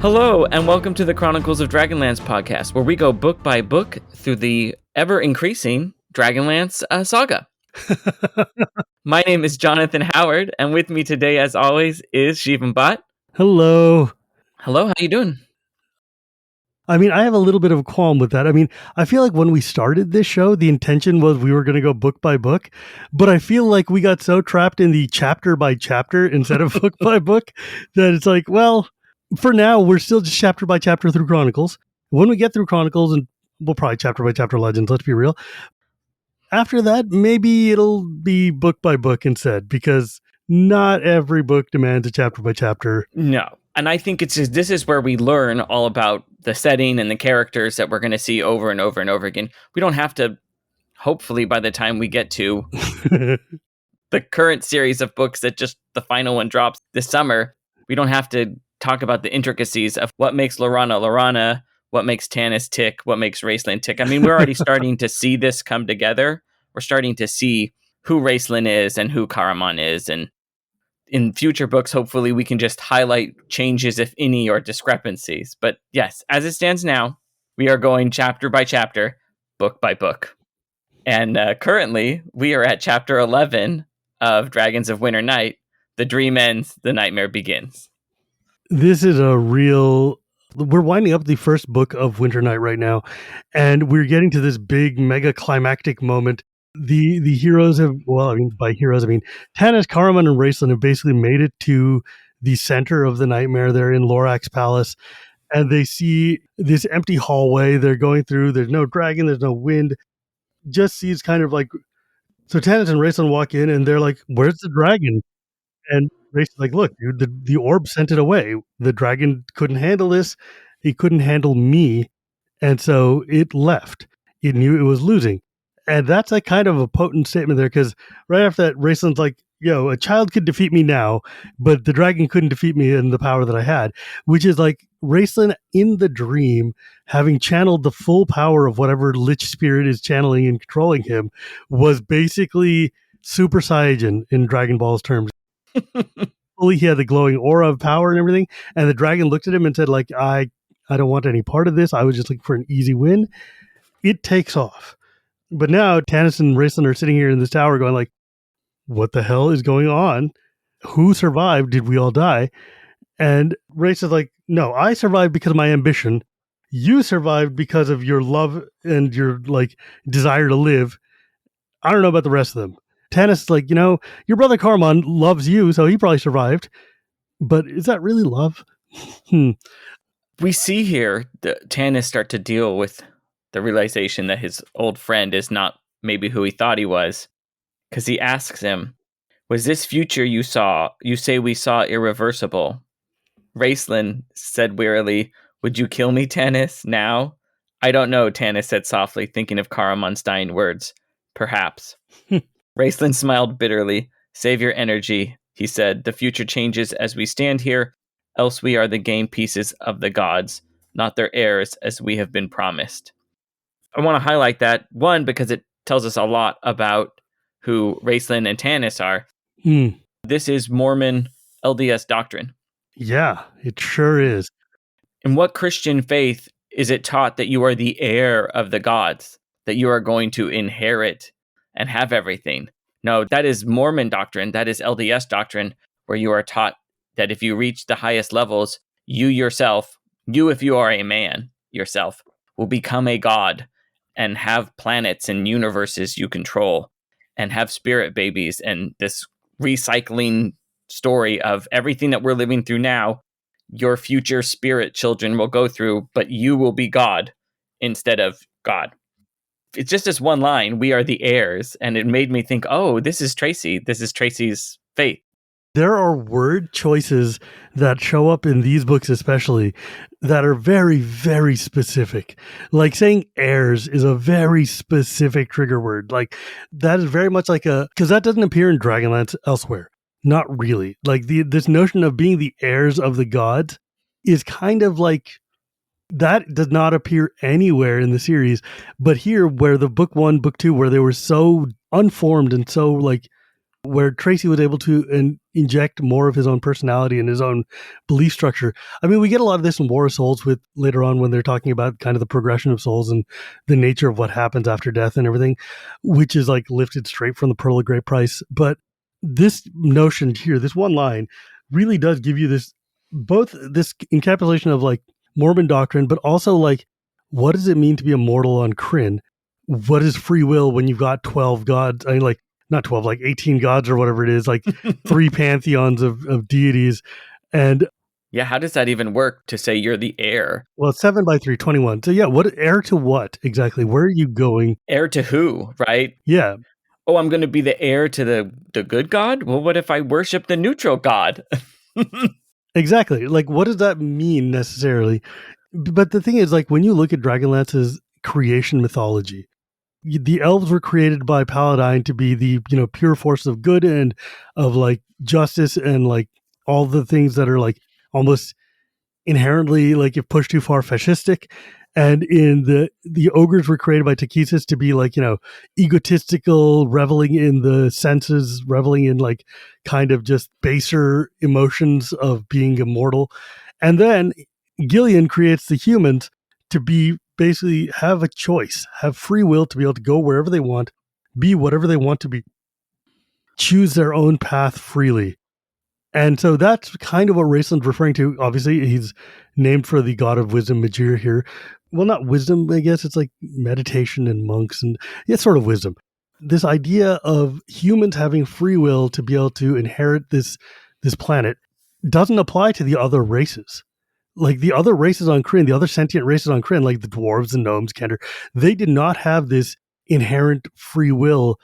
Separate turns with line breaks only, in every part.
Hello, and welcome to the Chronicles of Dragonlance podcast, where we go book by book through the ever-increasing Dragonlance saga. My name is Jonathan Howard, and with me today, as always, is Shivan Bhatt.
Hello.
Hello, how you doing?
I mean, I have a little bit of a qualm with that. I mean, I feel like when we started this show, the intention was we were going to go book by book, but I feel like we got so trapped in the chapter by chapter instead of book by book that it's like, well, for now, we're still just chapter by chapter through Chronicles. When we get through Chronicles, and we'll probably chapter by chapter Legends, let's be real. After that, maybe it'll be book by book instead, because not every book demands a chapter by chapter.
No. And I think this is where we learn all about the setting and the characters that we're going to see over and over and over again. We don't have to, hopefully, by the time we get to the current series of books that just the final one drops this summer, we don't have to talk about the intricacies of what makes Laurana, what makes Tanis tick, what makes Raistlin tick. I mean, we're already starting to see this come together. We're starting to see who Raistlin is and who Caramon is. And in future books, hopefully, we can just highlight changes, if any, or discrepancies. But yes, as it stands now, we are going chapter by chapter, book by book. And currently, we are at chapter 11 of Dragons of Winter Night. The dream ends, the nightmare begins.
This is we're winding up the first book of Winter Night right now, and we're getting to this big mega climactic moment. The heroes have, by heroes, I mean Tanis, Caramon, and Raistlin have basically made it to the center of the nightmare. They're in Lorac's palace, and they see this empty hallway they're going through. There's no dragon, there's no wind, just sees kind of like, so Tanis and Raistlin walk in, and they're like, where's the dragon? And Raistlin's like, look, dude, the orb sent it away. The dragon couldn't handle this. He couldn't handle me. And so it left. It knew it was losing. And that's like kind of a potent statement there, because right after that, Raistlin's like, a child could defeat me now, but the dragon couldn't defeat me in the power that I had, which is like Raistlin in the dream, having channeled the full power of whatever Lich spirit is channeling and controlling him, was basically Super Saiyan in Dragon Ball's terms. He had the glowing aura of power and everything, and the dragon looked at him and said, like, I don't want any part of this. I was just looking for an easy win. It takes off. But now Tanis and Raistlin are sitting here in this tower going like, what the hell is going on? Who survived? Did we all die? And Raistlin's like, no, I survived because of my ambition. You survived because of your love and your like desire to live. I don't know about the rest of them. Tanis is like, your brother Caramon loves you, so he probably survived. But is that really love?
We see here Tanis start to deal with the realization that his old friend is not maybe who he thought he was. Because he asks him, was this future you say we saw irreversible? Raistlin said wearily, would you kill me, Tanis, now? I don't know, Tanis said softly, thinking of Caramon's dying words. Perhaps. Raistlin smiled bitterly. Save your energy, he said. The future changes as we stand here, else we are the game pieces of the gods, not their heirs as we have been promised. I want to highlight that, one, because it tells us a lot about who Raistlin and Tanis are. This is Mormon LDS doctrine.
Yeah, it sure is.
In what Christian faith is it taught that you are the heir of the gods, that you are going to inherit and have everything? No, that is Mormon doctrine. That is LDS doctrine, where you are taught that if you reach the highest levels, you yourself, if you are a man yourself, will become a god and have planets and universes you control and have spirit babies, and this recycling story of everything that we're living through now, your future spirit children will go through, but you will be God instead of God. It's just this one line, we are the heirs, and it made me think, oh, this is Tracy. This is Tracy's faith.
There are word choices that show up in these books especially that are very, very specific. Like saying heirs is a very specific trigger word. Like that is very much like because that doesn't appear in Dragonlance elsewhere. Not really. Like this notion of being the heirs of the gods is kind of like, that does not appear anywhere in the series. But here, where the book 1, book 2, where they were so unformed and so like, that is very much like a, because that doesn't appear in Dragonlance elsewhere. Not really. Like this notion of being the heirs of the gods is kind of like, that does not appear anywhere in the series. But here, where the book 1, book 2, where they were so where Tracy was able to inject more of his own personality and his own belief structure. I mean, we get a lot of this in War of Souls with later on when they're talking about kind of the progression of souls and the nature of what happens after death and everything, which is like lifted straight from the Pearl of Great Price. But this notion here, this one line, really does give you this, both this encapsulation of like Mormon doctrine, but also like, what does it mean to be immortal on Krynn? What is free will when you've got 12 gods? I mean, like, not 12, like 18 gods or whatever it is, like 3 pantheons of deities. And
yeah, how does that even work to say you're the heir?
well, 7 by 3, 21. So yeah, what heir to what exactly? Where are you going?
Heir to who, right?
Yeah.
Oh, I'm going to be the heir to the good god? Well, what if I worship the neutral god?
Exactly. Like, what does that mean necessarily? But the thing is, like, when you look at Dragonlance's creation mythology, the elves were created by Paladine to be the, you know, pure force of good and of like justice and like all the things that are like almost inherently, like if pushed too far, fascistic. And in the ogres were created by Takisis to be like, you know, egotistical, reveling in the senses, reveling in like kind of just baser emotions of being immortal. And then Gillian creates the humans to be basically have a choice, have free will to be able to go wherever they want, be whatever they want to be, choose their own path freely. And so that's kind of what Raistlin's referring to. Obviously, he's named for the god of wisdom, Majir here. Well, not wisdom, I guess. It's like meditation and monks and it's sort of wisdom. This idea of humans having free will to be able to inherit this planet doesn't apply to the other races. Like the other races on Krynn, the other sentient races on Krynn, like the dwarves and gnomes, Kender, they did not have this inherent free will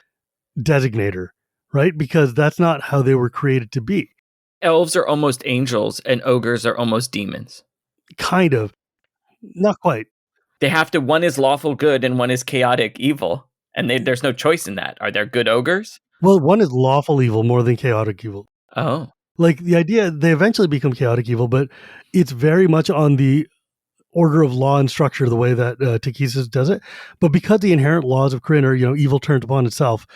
designator, right? Because that's not how they were created to be.
Elves are almost angels and ogres are almost demons.
Kind of. Not quite.
They have to, one is lawful good and one is chaotic evil. And there's no choice in that. Are there good ogres?
Well, one is lawful evil more than chaotic evil.
Oh.
Like the idea, they eventually become chaotic evil, but it's very much on the order of law and structure the way that Takisis does it. But because the inherent laws of Krynn are, you know, evil turned upon itself,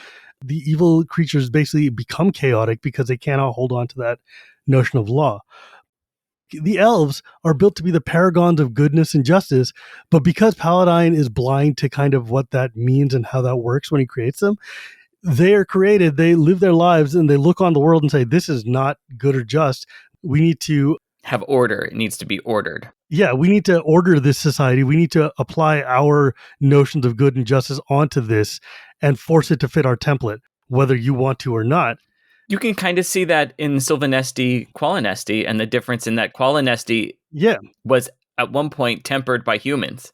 the evil creatures basically become chaotic because they cannot hold on to that notion of law. The elves are built to be the paragons of goodness and justice, but because Paladine is blind to kind of what that means and how that works when he creates them, they are created, they live their lives, and they look on the world and say, this is not good or just. We need to
have order. It needs to be ordered.
Yeah, we need to order this society. We need to apply our notions of good and justice onto this and force it to fit our template, whether you want to or not.
You can kind of see that in Silvanesti, Qualinesti, and the difference in that Qualinesti was at one point tempered by humans,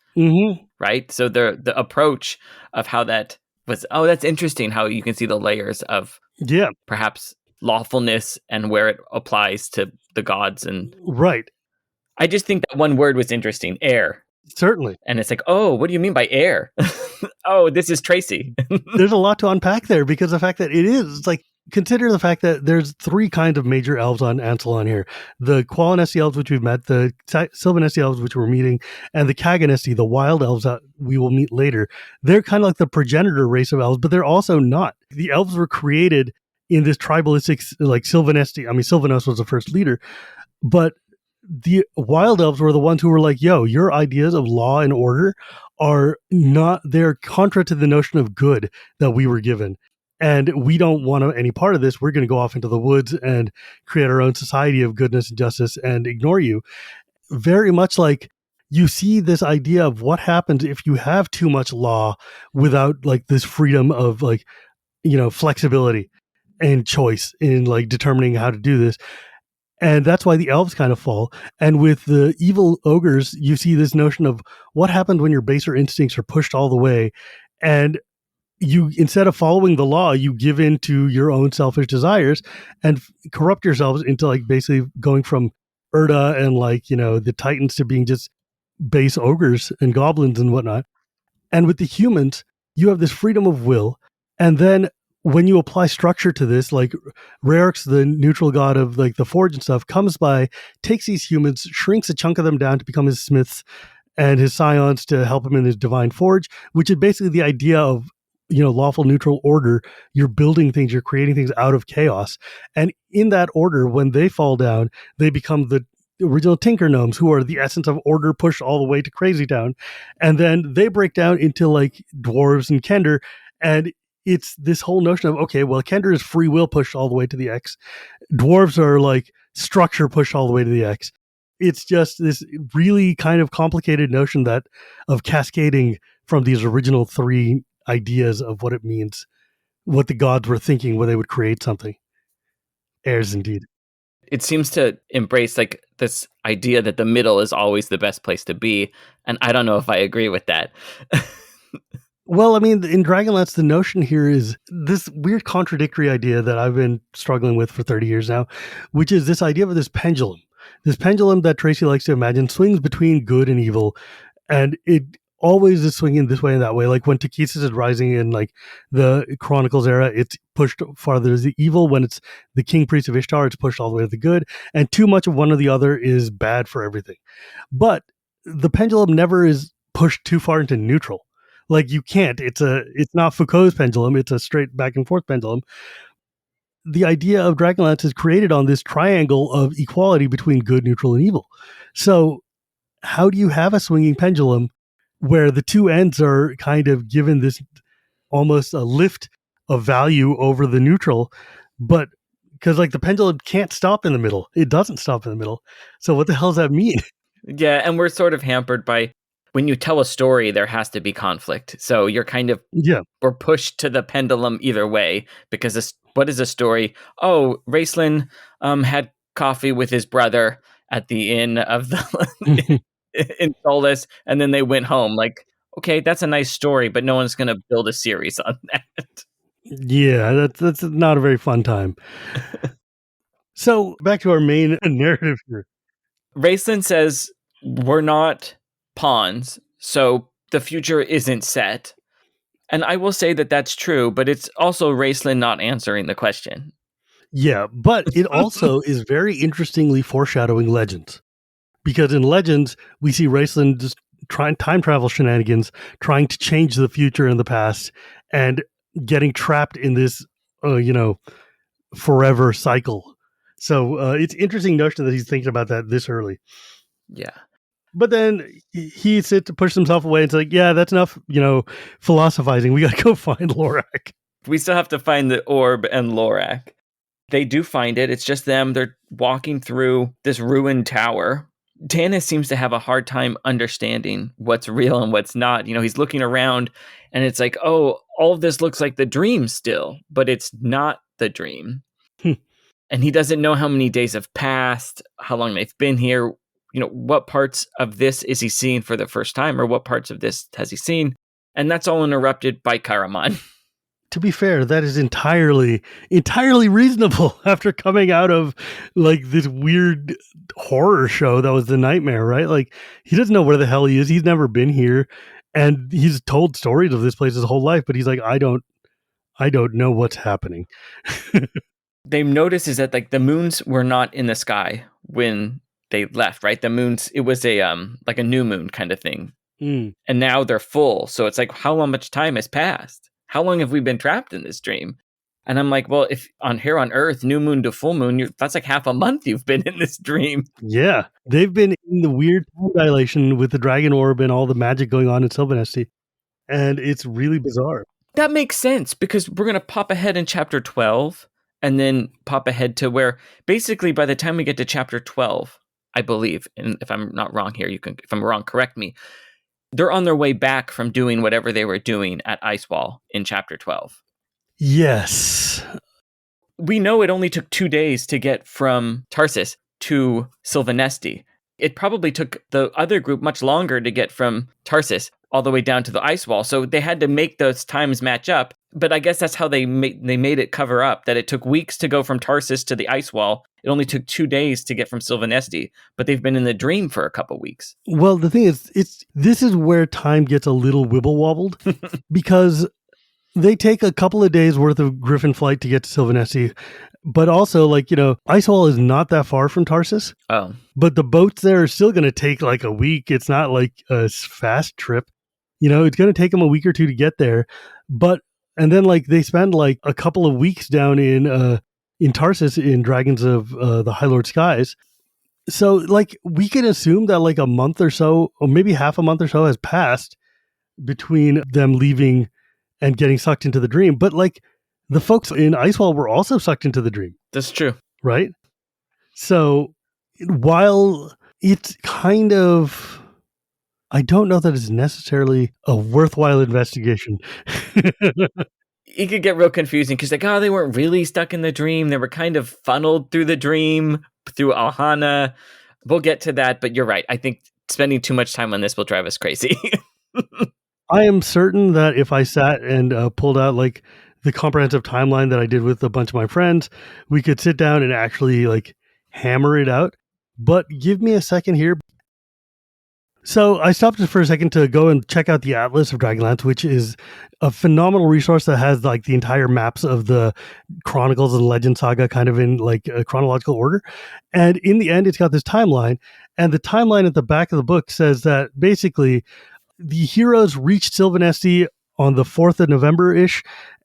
right? So the approach of how that was, that's interesting how you can see the layers of perhaps lawfulness and where it applies to the gods. And
right.
I just think that one word was interesting, heir.
Certainly.
And it's like, oh, what do you mean by heir? Oh, this is Tracy.
There's a lot to unpack there because the fact that it's like, consider the fact that there's 3 kinds of major elves on Ansalon here. The Qualinesti elves, which we've met, the Silvanesti elves, which we're meeting, and the Kaganesti, the wild elves that we will meet later. They're kind of like the progenitor race of elves, but they're also not. The elves were created in this tribalistic, like Silvanesti. I mean, Silvanos was the first leader, but the wild elves were the ones who were like, yo, your ideas of law and order are not, they're contra to the notion of good that we were given. And we don't want any part of this. We're going to go off into the woods and create our own society of goodness and justice and ignore you. Very much like you see this idea of what happens if you have too much law without like this freedom of like, you know, flexibility and choice in like determining how to do this. And that's why the elves kind of fall. And with the evil ogres, you see this notion of what happens when your baser instincts are pushed all the way. And you, instead of following the law, you give in to your own selfish desires and corrupt yourselves into like basically going from Erda and like, you know, the Titans to being just base ogres and goblins and whatnot. And with the humans, you have this freedom of will. And then when you apply structure to this, like Rarex, the neutral god of like the forge and stuff, comes by, takes these humans, shrinks a chunk of them down to become his smiths and his scions to help him in his divine forge, which is basically the idea of lawful neutral order. You're building things, you're creating things out of chaos. And in that order, when they fall down, they become the original Tinker Gnomes, who are the essence of order pushed all the way to Crazy Town. And then they break down into like dwarves and Kender. And it's this whole notion of, okay, well, Kender is free will pushed all the way to the X. Dwarves are like structure pushed all the way to the X. It's just this really kind of complicated notion that of cascading from these original three ideas of what it means, what the gods were thinking when they would create something. Heirs indeed.
It seems to embrace like this idea that the middle is always the best place to be, and I don't know if I agree with that.
Well, I mean, in Dragonlance, the notion here is this weird contradictory idea that I've been struggling with for 30 years now, which is this idea of this pendulum. This pendulum that Tracy likes to imagine swings between good and evil, and it always is swinging this way and that way. Like when Takesis is rising in like the Chronicles era, it's pushed farther to the evil. When it's the King Priest of Ishtar, it's pushed all the way to the good. And too much of one or the other is bad for everything. But the pendulum never is pushed too far into neutral. Like you can't. It's not Foucault's pendulum. It's a straight back and forth pendulum. The idea of Dragonlance is created on this triangle of equality between good, neutral, and evil. So how do you have a swinging pendulum where the two ends are kind of given this almost a lift of value over the neutral, but because like the pendulum can't stop in the middle. It doesn't stop in the middle. So what the hell does that mean?
Yeah, and we're sort of hampered by when you tell a story, there has to be conflict. So you're kind of we're pushed to the pendulum either way because what is a story? Oh, Raistlin had coffee with his brother at the inn of the in Solus, and then they went home. Like, okay, that's a nice story, but no one's going to build a series on that.
Yeah, that's not a very fun time. So back to our main narrative here.
Raistlin says we're not pawns, so the future isn't set. And I will say that that's true, but it's also Raistlin not answering the question.
Yeah, but it also is very interestingly foreshadowing Legends. Because in Legends, we see Raistlin just trying time travel shenanigans, trying to change the future and the past, and getting trapped in this, forever cycle. So it's interesting notion that he's thinking about that this early.
Yeah.
But then he sits to push himself away. It's like, yeah, that's enough, philosophizing. We got to go find Lorac.
We still have to find the orb and Lorac. They do find it. It's just them. They're walking through this ruined tower. Tanis seems to have a hard time understanding what's real and what's not. He's looking around and it's like, oh, all of this looks like the dream still, but it's not the dream. And he doesn't know how many days have passed, how long they've been here. What parts of this is he seeing for the first time, or what parts of this has he seen? And that's all interrupted by Karaman.
To be fair, that is entirely reasonable after coming out of like this weird horror show that was the nightmare, right? Like he doesn't know where the hell he is. He's never been here, and he's told stories of this place his whole life, but he's like, I don't know what's happening.
They notice is that like the moons were not in the sky when they left, right? The moons, it was a like a new moon kind of thing. And now they're full. So it's like, how much time has passed? How long have we been trapped in this dream? And I'm like, well, if here on Earth, new moon to full moon, that's like half a month you've been in this dream.
Yeah. They've been in the weird time dilation with the Dragon Orb and all the magic going on in Silvanesti. And it's really bizarre.
That makes sense because we're going to pop ahead in chapter 12 and then pop ahead to where basically by the time we get to chapter 12, I believe, and if I'm not wrong here, if I'm wrong, correct me. They're on their way back from doing whatever they were doing at Icewall in chapter 12.
Yes.
We know it only took 2 days to get from Tarsus to Silvanesti. It probably took the other group much longer to get from Tarsus all the way down to the Icewall. So they had to make those times match up. But I guess that's how they made it cover up, that it took weeks to go from Tarsus to the Icewall. It only took 2 days to get from Silvanesti, but they've been in the dream for a couple weeks.
Well, the thing is, this is where time gets a little wibble wobbled because they take a couple of days worth of Griffin flight to get to Silvanesti, but also Icewall is not that far from Tarsus.
Oh,
but the boats there are still going to take like a week. It's not like a fast trip. It's going to take them a week or two to get there. But And then like they spend like a couple of weeks down in Tarsus in Dragons of the High Lord Skies. So like we can assume that like a month or so, or maybe half a month or so has passed between them leaving and getting sucked into the dream. But like the folks in Icewall were also sucked into the dream.
That's true.
Right? So while it's kind of, I don't know that it's necessarily a worthwhile investigation.
It could get real confusing because like, oh, they weren't really stuck in the dream. They were kind of funneled through the dream through Alhana. We'll get to that, but you're right. I think spending too much time on this will drive us crazy.
I am certain that if I sat and pulled out like the comprehensive timeline that I did with a bunch of my friends, we could sit down and actually like hammer it out. But give me a second here. So I stopped for a second to go and check out the Atlas of Dragonlance, which is a phenomenal resource that has like the entire maps of the Chronicles and Legend Saga kind of in like a chronological order. And in the end, it's got this timeline. And the timeline at the back of the book says that basically the heroes reached Silvanesti on the 4th of November-ish,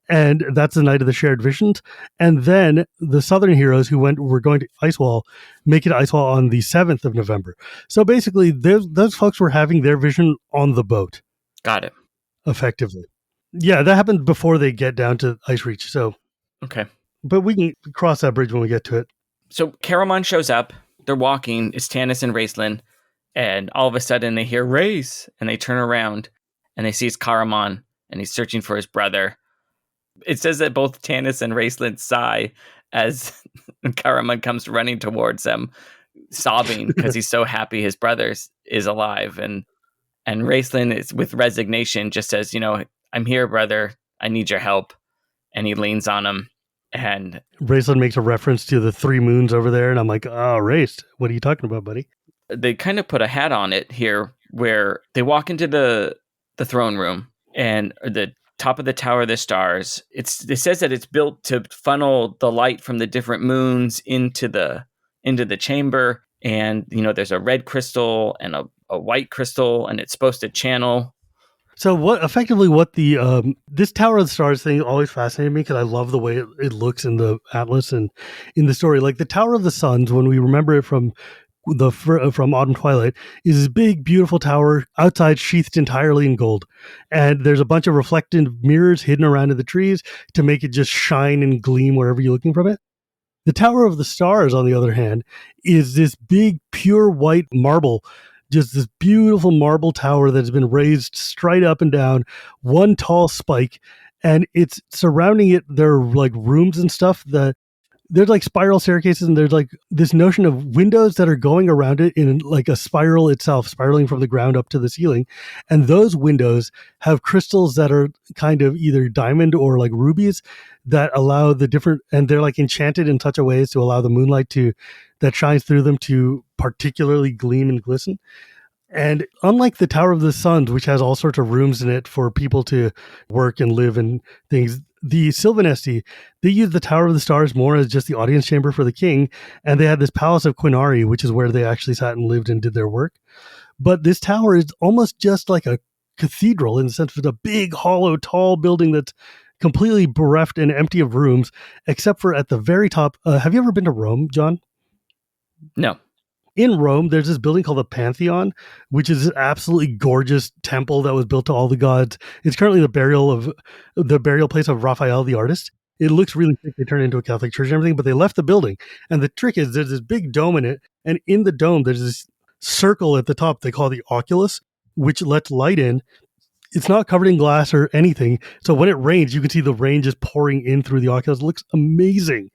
and that's the night of the shared visions. And then the southern heroes who were going to Icewall make it to Icewall on the 7th of November. So basically, those folks were having their vision on the boat.
Got it.
Effectively. Yeah, that happened before they get down to Ice Reach. So,
okay.
But we can cross that bridge when we get to it.
So Caramon shows up. They're walking. It's Tanis and Raistlin. And all of a sudden they hear Race, and they turn around and they see it's Caramon, and he's searching for his brother. It says that both Tanis and Raistlin sigh as Caramon comes running towards them, sobbing because he's so happy his brother is alive. And Raistlin is with resignation, just says, I'm here, brother. I need your help. And he leans on him. And
Raistlin makes a reference to the 3 moons over there. And I'm like, oh, Race, what are you talking about, buddy?
They kind of put a hat on it here where they walk into the throne room and the top of the Tower of the Stars. It says that it's built to funnel the light from the different moons into the chamber. And, there's a red crystal and a white crystal, and it's supposed to channel.
So what the this Tower of the Stars thing always fascinated me because I love the way it looks in the Atlas and in the story. Like the Tower of the Suns, when we remember it from Autumn Twilight, is this big, beautiful tower outside sheathed entirely in gold. And there's a bunch of reflective mirrors hidden around in the trees to make it just shine and gleam wherever you're looking from it. The Tower of the Stars, on the other hand, is this big, pure white marble, just this beautiful marble tower that's been raised straight up and down, one tall spike, and it's surrounding it. There are like rooms and stuff that there's like spiral staircases, and there's like this notion of windows that are going around it in like a spiral itself, spiraling from the ground up to the ceiling. And those windows have crystals that are kind of either diamond or like rubies that allow the different, and they're like enchanted in such a ways to allow the moonlight that shines through them to particularly gleam and glisten. And unlike the Tower of the Suns, which has all sorts of rooms in it for people to work and live and things, the Silvanesti, they use the Tower of the Stars more as just the audience chamber for the king. And they had this Palace of Quinari, which is where they actually sat and lived and did their work. But this tower is almost just like a cathedral in the sense of it's a big, hollow, tall building that's completely bereft and empty of rooms, except for at the very top. Have you ever been to Rome, John?
No.
In Rome, there's this building called the Pantheon, which is an absolutely gorgeous temple that was built to all the gods. It's currently the burial place of Raphael, the artist. It looks really thick. They turned it into a Catholic church and everything, but they left the building. And the trick is there's this big dome in it, and in the dome, there's this circle at the top they call the oculus, which lets light in. It's not covered in glass or anything. So when it rains, you can see the rain just pouring in through the oculus. It looks amazing.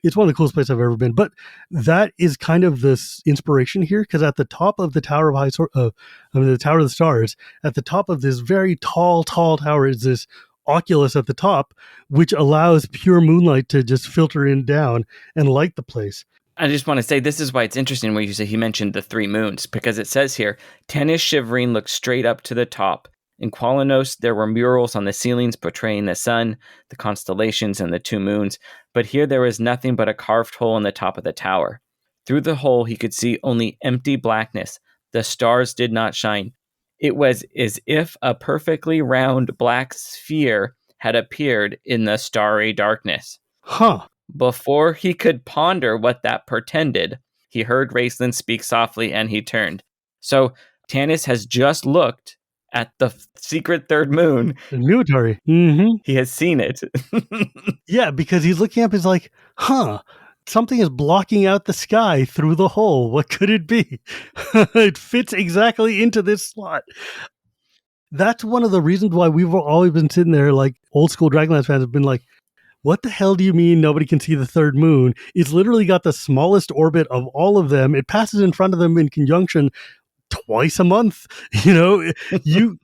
It's one of the coolest places I've ever been. But that is kind of this inspiration here, because at the top of the Tower of the Tower of the Stars, at the top of this very tall tower is this oculus at the top, which allows pure moonlight to just filter in down and light the place.
I just want to say this is why it's interesting where you say he mentioned the 3 moons, because it says here, Tanis shivering looked straight up to the top. In Qualanos, there were murals on the ceilings portraying the sun, the constellations, and the 2 moons, but here there was nothing but a carved hole in the top of the tower. Through the hole, he could see only empty blackness. The stars did not shine. It was as if a perfectly round black sphere had appeared in the starry darkness.
Huh.
Before he could ponder what that portended, he heard Raistlin speak softly, and he turned. So Tanis has just looked at the secret third moon.
The Newtari. Mm-hmm.
He has seen it.
Yeah, because he's looking up, he's like, huh, something is blocking out the sky through the hole. What could it be? It fits exactly into this slot. That's one of the reasons why we've always been sitting there, like old school Dragonlance fans have been like, what the hell do you mean nobody can see the third moon? It's literally got the smallest orbit of all of them. It passes in front of them in conjunction twice a month. You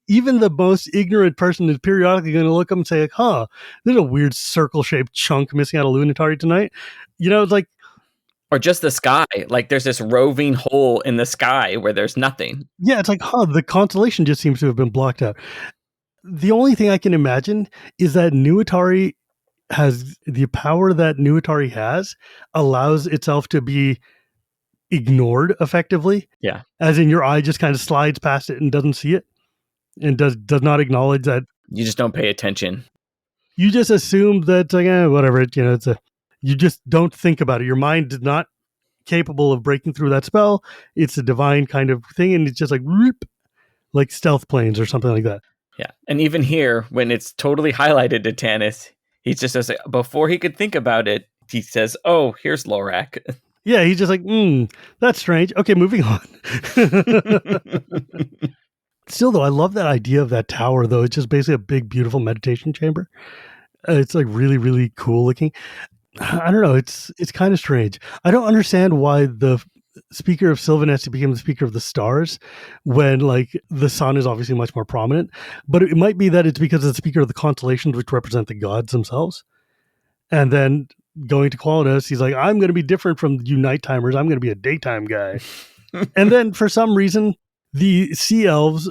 even the most ignorant person is periodically going to look up and say, like, huh, there's a weird circle-shaped chunk missing out of Lunitari tonight. It's like...
Or just the sky. Like, there's this roving hole in the sky where there's nothing.
Yeah, it's like, huh, the constellation just seems to have been blocked out. The only thing I can imagine is that Nuitari has... the power that Nuitari has allows itself to be ignored effectively.
Yeah.
As in your eye just kind of slides past it and doesn't see it. And does not acknowledge that.
You just don't pay attention.
You just assume that, like, whatever, you just don't think about it. Your mind is not capable of breaking through that spell. It's a divine kind of thing, and it's just like, whoop, like stealth planes or something like that.
Yeah. And even here, when it's totally highlighted to Tanis, he just says, before he could think about it, he says, oh, here's Lorac.
Yeah, he's just like, that's strange. Okay, moving on. Still, though, I love that idea of that tower, though. It's just basically a big, beautiful meditation chamber. It's like really, really cool looking. I don't know. It's kind of strange. I don't understand why the speaker of Silvanesti became the speaker of the stars when, like, the sun is obviously much more prominent. But it might be that it's because of the speaker of the constellations, which represent the gods themselves. And then going to Qualitas, he's like, I'm going to be different from you nighttimers. I'm going to be a daytime guy. And then for some reason, the sea elves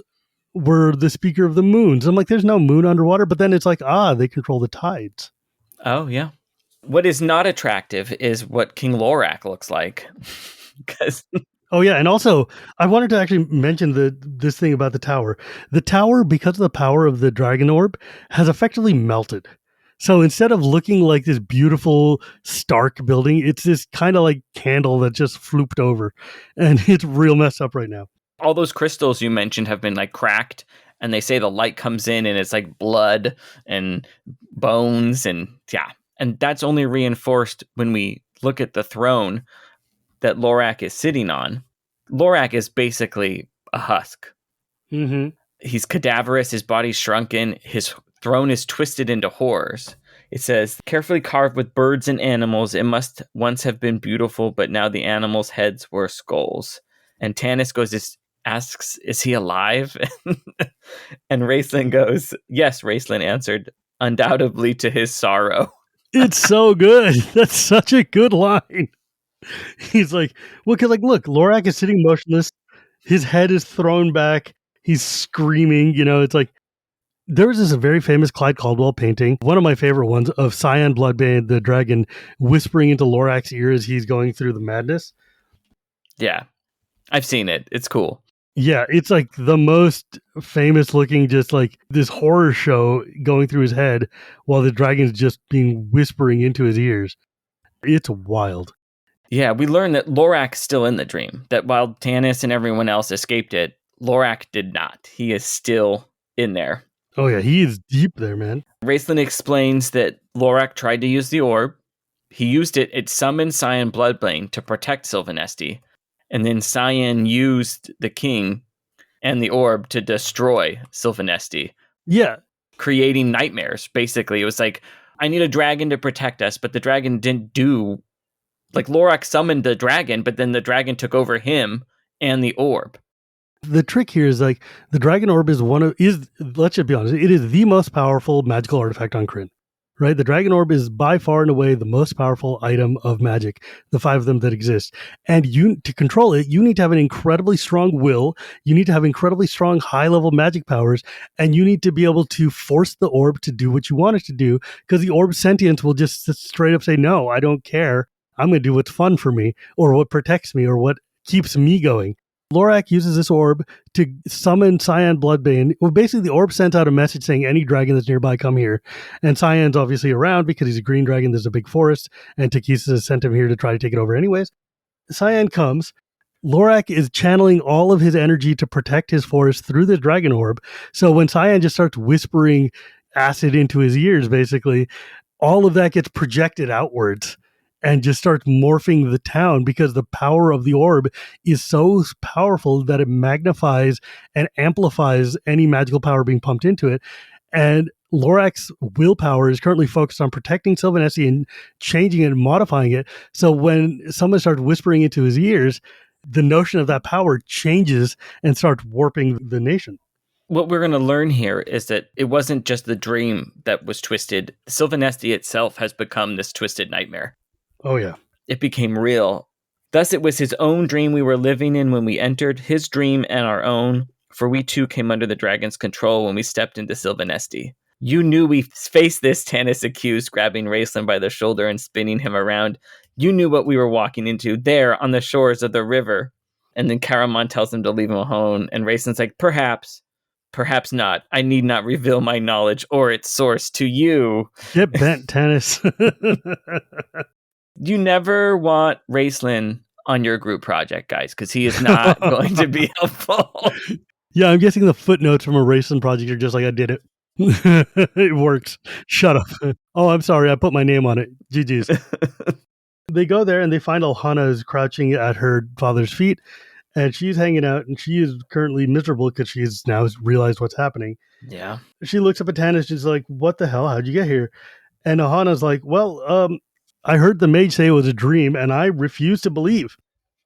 were the speaker of the moons. I'm like, there's no moon underwater, but then it's like, they control the tides.
Oh, yeah. What is not attractive is what King Lorac looks like.
Oh, yeah. And also, I wanted to actually mention this thing about the tower. The tower, because of the power of the Dragon Orb, has effectively melted. So instead of looking like this beautiful, stark building, it's this kind of like candle that just flooped over. And it's real messed up right now.
All those crystals you mentioned have been like cracked, and they say the light comes in and it's like blood and bones, and yeah. And that's only reinforced when we look at the throne that Lorac is sitting on. Lorac is basically a husk.
Mm-hmm.
He's cadaverous, his body's shrunken, his throne is twisted into horrors. It says, carefully carved with birds and animals, it must once have been beautiful, but now the animals' heads were skulls. And Tanis asks, is he alive? And Raistlin goes, yes, Raistlin answered, undoubtedly to his sorrow.
It's so good. That's such a good line. He's like, well, because, like, look, Lorac is sitting motionless. His head is thrown back. He's screaming. It's like, there was this very famous Clyde Caldwell painting, one of my favorite ones, of Cyan Bloodbane, the dragon, whispering into Lorac's ear as he's going through the madness.
Yeah, I've seen it. It's cool.
Yeah, it's like the most famous looking, just like this horror show going through his head while the dragon's just being whispering into his ears. It's wild.
Yeah, we learn that Lorac's still in the dream, that while Tanis and everyone else escaped it, Lorac did not. He is still in there.
Oh yeah, he is deep there, man.
Raistlin explains that Lorac tried to use the orb. He used it. It summoned Cyan Bloodbane to protect Silvanesti. And then Cyan used the king and the orb to destroy Silvanesti.
Yeah.
Creating nightmares, basically. It was like, I need a dragon to protect us, but the dragon didn't do... Like, Lorac summoned the dragon, but then the dragon took over him and the orb.
The trick here is, like, the Dragon Orb is let's just be honest, it is the most powerful magical artifact on Krynn. Right? The Dragon Orb is by far and away the most powerful item of magic, the 5 of them that exist. And to control it, you need to have an incredibly strong will, you need to have incredibly strong high-level magic powers, and you need to be able to force the orb to do what you want it to do, because the orb's sentience will just straight up say, no, I don't care. I'm going to do what's fun for me, or what protects me, or what keeps me going. Lorac uses this orb to summon Cyan Bloodbane. Well, basically, the orb sent out a message saying, any dragon that's nearby, come here. And Cyan's obviously around because he's a green dragon. There's a big forest, and Tanis has sent him here to try to take it over anyways. Cyan comes. Lorac is channeling all of his energy to protect his forest through the Dragon Orb. So when Cyan just starts whispering acid into his ears, basically, all of that gets projected outwards and just starts morphing the town because the power of the orb is so powerful that it magnifies and amplifies any magical power being pumped into it. And Lorac's willpower is currently focused on protecting Silvanesti and changing it and modifying it. So when someone starts whispering into his ears, the notion of that power changes and starts warping the nation.
What we're going to learn here is that it wasn't just the dream that was twisted. Silvanesti itself has become this twisted nightmare.
Oh, yeah.
It became real. Thus, it was his own dream we were living in when we entered, his dream and our own, for we too came under the dragon's control when we stepped into Silvanesti. You knew we faced this, Tanis accused, grabbing Raistlin by the shoulder and spinning him around. You knew what we were walking into, there on the shores of the river. And then Caramon tells him to leave him alone, and Raistlin's like, perhaps not. I need not reveal my knowledge or its source to you.
Get bent, Tanis.
You never want Raistlin on your group project, guys, because he is not going to be helpful.
Yeah, I'm guessing the footnotes from a Raistlin project are just like, I did it. It works. Shut up. Oh, I'm sorry. I put my name on it. GG's. They go there and they find Alhana is crouching at her father's feet, and she's hanging out, and she is currently miserable because she's now realized what's happening.
Yeah.
She looks up at Tanis, she's like, what the hell? How'd you get here? And Alhana's like, well, I heard the mage say it was a dream, and I refused to believe.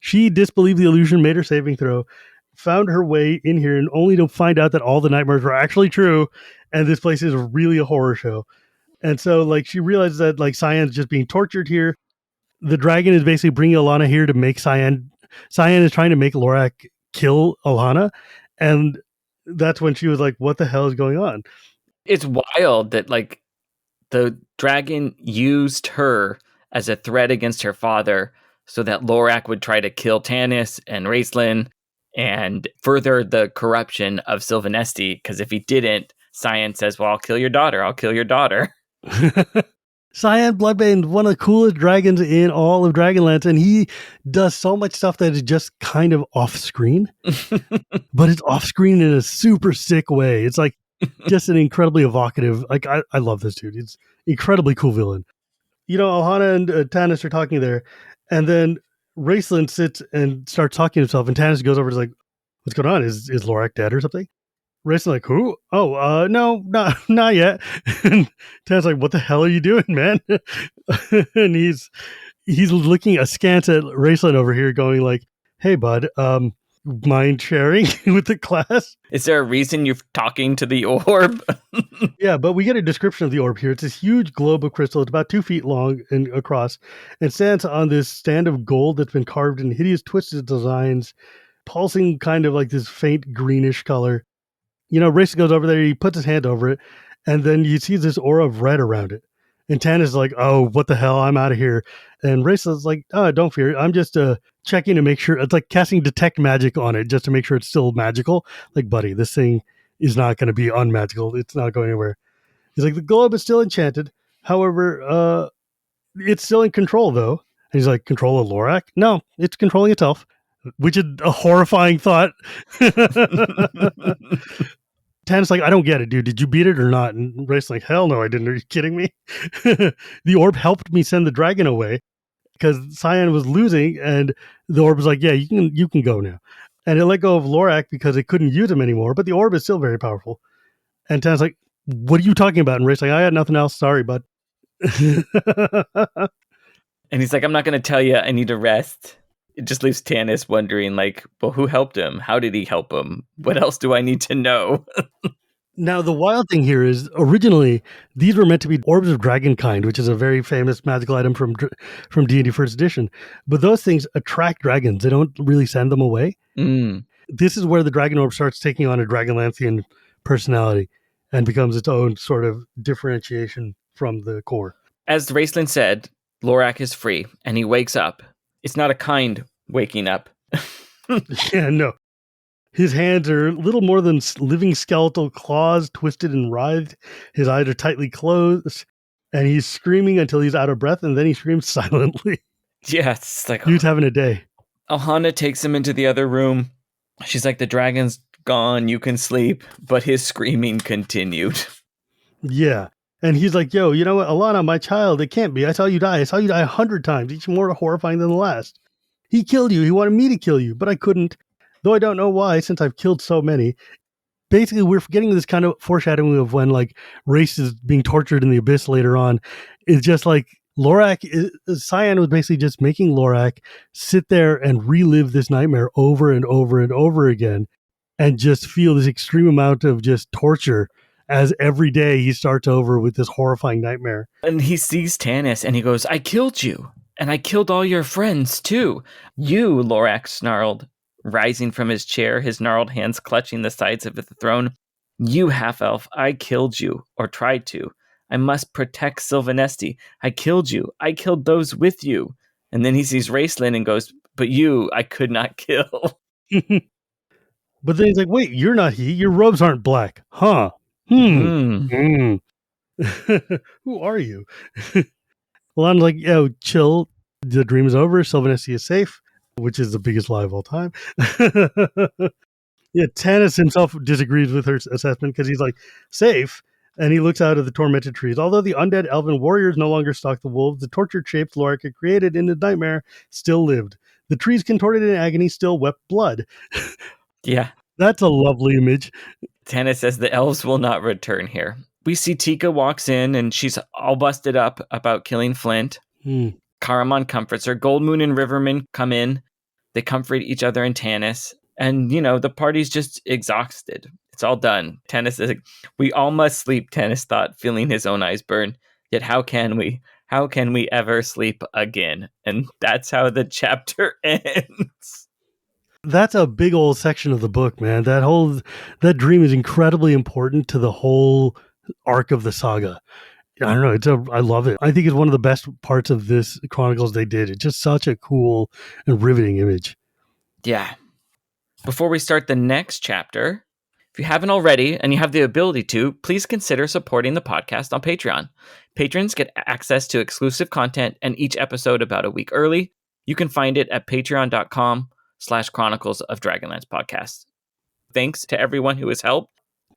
She disbelieved the illusion, made her saving throw, found her way in here, and only to find out that all the nightmares were actually true, and this place is really a horror show. And so, like, she realizes that, like, Cyan's just being tortured here. The dragon is basically bringing Alhana here to make Cyan. Cyan is trying to make Lorac kill Alhana, and that's when she was like, what the hell is going on?
It's wild that, like, the dragon used her as a threat against her father so that Lorac would try to kill Tanis and Raistlin and further the corruption of Silvanesti, because if he didn't, Cyan says, well, I'll kill your daughter.
Cyan Bloodbane, one of the coolest dragons in all of Dragonlance, and he does so much stuff that is just kind of off-screen, but it's off-screen in a super sick way. It's like just an incredibly evocative, like, I love this dude. It's incredibly cool villain. You know, Alhana and Tanis are talking there, and then Raistlin sits and starts talking to himself, and Tanis goes over and is like, what's going on? Is Lorac dead or something? Raistlin like, who? Oh, no, not yet. And Tanis like, what the hell are you doing, man? And he's looking askance at Raistlin over here going like, hey, bud, mind sharing with the class?
Is there a reason you're talking to the orb?
Yeah, but we get a description of the orb here. It's this huge globe of crystal. It's about 2 feet long and across, and stands on this stand of gold that's been carved in hideous twisted designs, pulsing kind of like this faint greenish color. You know, Raistlin goes over there, he puts his hand over it, and then you see this aura of red around it. And Tanis is like, oh, what the hell? I'm out of here. And Raistlin's like, oh, don't fear. I'm just checking to make sure. It's like casting detect magic on it just to make sure it's still magical. Like, buddy, this thing is not going to be unmagical. It's not going anywhere. He's like, the globe is still enchanted. However, it's still in control, though. And he's like, control of Lorac? No, it's controlling itself, which is a horrifying thought. Tanis like, I don't get it, dude. Did you beat it or not? And Raistlin's like, hell no, I didn't. Are you kidding me? The orb helped me send the dragon away because Cyan was losing, and the orb was like, yeah, you can go now. And it let go of Lorac because it couldn't use him anymore, but the orb is still very powerful. And Tanis like, what are you talking about? And Raistlin's like, I had nothing else. Sorry, bud.
And he's like, I'm not going to tell you. I need to rest. It just leaves Tanis wondering, like, well, who helped him? How did he help him? What else do I need to know?
Now, the wild thing here is, originally, these were meant to be orbs of dragonkind, which is a very famous magical item from D&D First Edition. But those things attract dragons. They don't really send them away. This is where the Dragon Orb starts taking on a Dragonlanthian personality and becomes its own sort of differentiation from the core.
As Raistlin said, Lorac is free, and he wakes up. It's not a kind waking up.
Yeah, no. His hands are little more than living skeletal claws, twisted and writhed. His eyes are tightly closed, and he's screaming until he's out of breath, and then he screams silently.
Yeah, it's like
Dude's having a day.
Alhana takes him into the other room. She's like, the dragon's gone, you can sleep. But his screaming continued.
Yeah. And he's like, yo, you know what, Alhana, my child, it can't be. I saw you die. I saw you die 100 times, each more horrifying than the last. He killed you. He wanted me to kill you, but I couldn't. Though I don't know why, since I've killed so many. Basically, we're getting this kind of foreshadowing of when, like, Race is being tortured in the abyss later on. It's just like Lorac, Cyan was basically just making Lorac sit there and relive this nightmare over and over and over again and just feel this extreme amount of just torture as every day he starts over with this horrifying nightmare.
And he sees Tanis and he goes, I killed you. And I killed all your friends too. You, Lorac snarled, rising from his chair, his gnarled hands clutching the sides of the throne. You half-elf, I killed you, or tried to. I must protect Silvanesti. I killed you. I killed those with you. And then he sees Raistlin and goes, but you, I could not kill.
But then he's like, wait, you're not he. Your robes aren't black. Huh. Who are you? Well, I'm like, yo, chill. The dream is over. Silvanesti is safe, which is the biggest lie of all time. Yeah, Tanis himself disagrees with her assessment because he's like, safe. And he looks out of the tormented trees. Although the undead elven warriors no longer stalk the wolves, the tortured shapes Lorac had created in the nightmare still lived. The trees contorted in agony still wept blood.
Yeah.
That's a lovely image.
Tanis says the elves will not return here. We see Tika walks in and she's all busted up about killing Flint. Karaman comforts her. Goldmoon and Riverman come in. They comfort each other and Tanis. And, you know, the party's just exhausted. It's all done. Tanis is like, we all must sleep, Tanis thought, feeling his own eyes burn. Yet how can we? How can we ever sleep again? And that's how the chapter ends.
That's a big old section of the book, man. That dream is incredibly important to the whole arc of the saga. I don't know. I love it. I think it's one of the best parts of this Chronicles they did. It's just such a cool and riveting image.
Yeah. Before we start the next chapter, if you haven't already and you have the ability to, please consider supporting the podcast on Patreon. Patrons get access to exclusive content and each episode about a week early. You can find it at patreon.com/Chronicles of Dragonlance podcast. Thanks to everyone who has helped.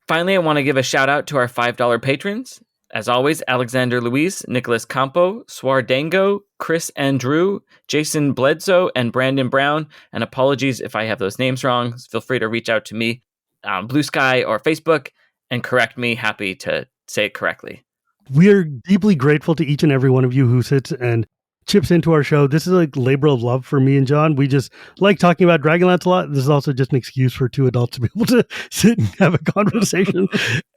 Finally, I want to give a shout out to our $5 patrons. As always, Alexander Luis, Nicholas Campo, Swardango, Chris Andrew, Jason Bledsoe, and Brandon Brown. And apologies if I have those names wrong. Feel free to reach out to me on Blue Sky or Facebook and correct me. Happy to say it correctly.
We're deeply grateful to each and every one of you who sits and chips into our show. This is like labor of love for me and John. We just like talking about Dragonlance a lot. This is also just an excuse for two adults to be able to sit and have a conversation.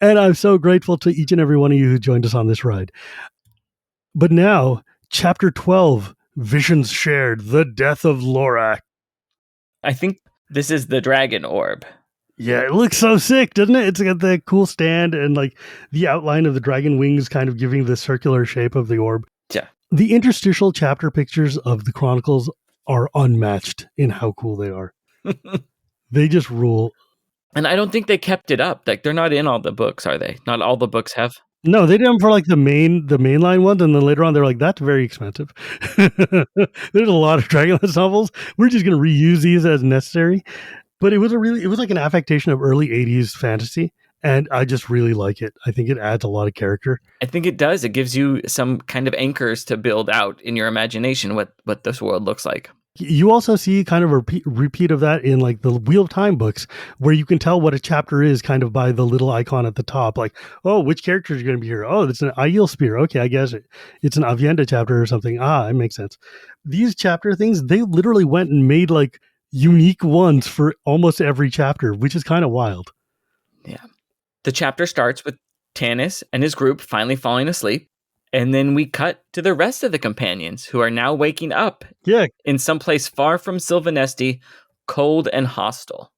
And I'm so grateful to each and every one of you who joined us on this ride. But now, chapter 12, Visions Shared, The Death of Lorac.
I think this is the Dragon Orb.
Yeah, it looks so sick, doesn't it? It's got the cool stand and like the outline of the dragon wings kind of giving the circular shape of the orb.
Yeah.
The interstitial chapter pictures of the Chronicles are unmatched in how cool they are. They just rule.
And I don't think they kept it up. Like, they're not in all the books, are they? Not all the books have.
No, they did them for like the mainline ones, and then later on they're like, that's very expensive. There's a lot of Dragonlance novels. We're just going to reuse these as necessary. But it was like an affectation of early 80s fantasy, and I just really like it. I think it adds a lot of character.
I think it does. It gives you some kind of anchors to build out in your imagination what this world looks like.
You also see kind of a repeat of that in like the Wheel of Time books, where you can tell what a chapter is kind of by the little icon at the top. Like, oh, which characters are going to be here? Oh, it's an Aiel Spear. Okay, I guess it's an Avienda chapter or something. It makes sense. These chapter things, they literally went and made like unique ones for almost every chapter, which is kind of wild.
Yeah. The chapter starts with Tanis and his group finally falling asleep. And then we cut to the rest of the companions who are now waking up in some place far from Silvanesti, cold and hostile.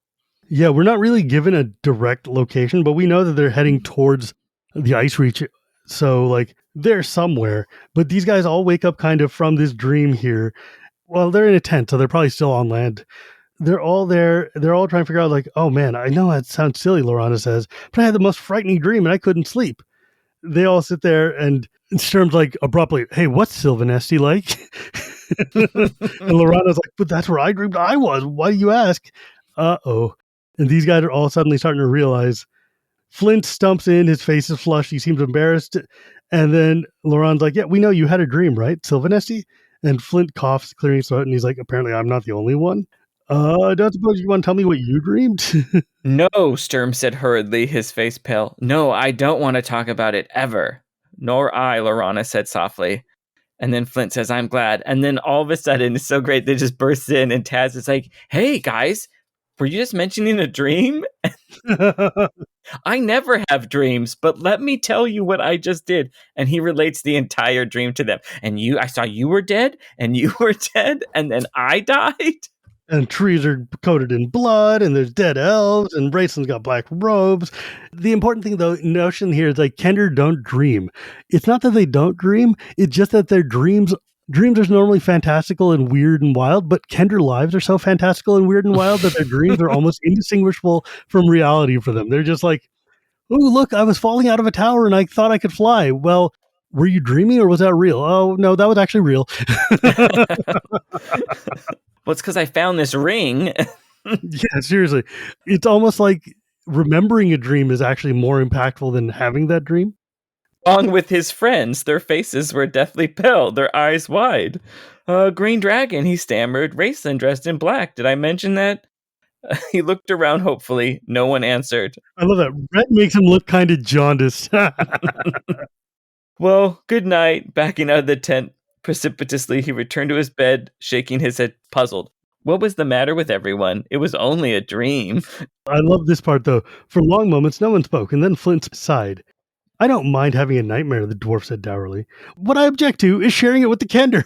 Yeah, we're not really given a direct location, but we know that they're heading towards the ice reach. So, like, they're somewhere. But these guys all wake up kind of from this dream here. Well, they're in a tent, so they're probably still on land. they're all there. They're all trying to figure out, like, oh man, I know that sounds silly, Laurana says, but I had the most frightening dream and I couldn't sleep. They all sit there, and Sturm's like abruptly, hey, what's Silvanesti like? And Laurana's like, but that's where I dreamed I was. Why do you ask? Uh-oh. And these guys are all suddenly starting to realize. Flint stumps in, his face is flushed, he seems embarrassed. And then Laurent's like, yeah, we know you had a dream, right, Silvanesti? And Flint coughs, clearing his throat, and he's like, apparently I'm not the only one. Don't suppose you want to tell me what you dreamed?
No, Sturm said hurriedly, his face pale. No, I don't want to talk about it ever. Nor I, Laurana said softly. And then Flint says, I'm glad. And then all of a sudden, it's so great, they just burst in, and Taz is like, hey, guys, were you just mentioning a dream? I never have dreams, but let me tell you what I just did. And he relates the entire dream to them. And I saw you were dead, and you were dead, and then I died.
And trees are coated in blood, and there's dead elves, and Raistlin's got black robes. The important thing, though, notion here is like Kender don't dream. It's not that they don't dream, it's just that their dreams are normally fantastical and weird and wild, but Kender lives are so fantastical and weird and wild that their dreams are almost indistinguishable from reality for them. They're just like, oh, look, I was falling out of a tower and I thought I could fly. Well, were you dreaming or was that real? Oh, no, that was actually real.
Well, it's because I found this ring.
Yeah, seriously. It's almost like remembering a dream is actually more impactful than having that dream.
Along with his friends, their faces were deathly pale, their eyes wide. Green dragon, he stammered. Raistlin dressed in black. Did I mention that? He looked around hopefully. No one answered.
I love that. Red makes him look kind of jaundiced.
Well, good night. Backing out of the tent precipitously, he returned to his bed, shaking his head, puzzled. What was the matter with everyone? It was only a dream.
I love this part, though. For long moments, no one spoke, and then Flint sighed. I don't mind having a nightmare, the dwarf said dourly. What I object to is sharing it with the Kender.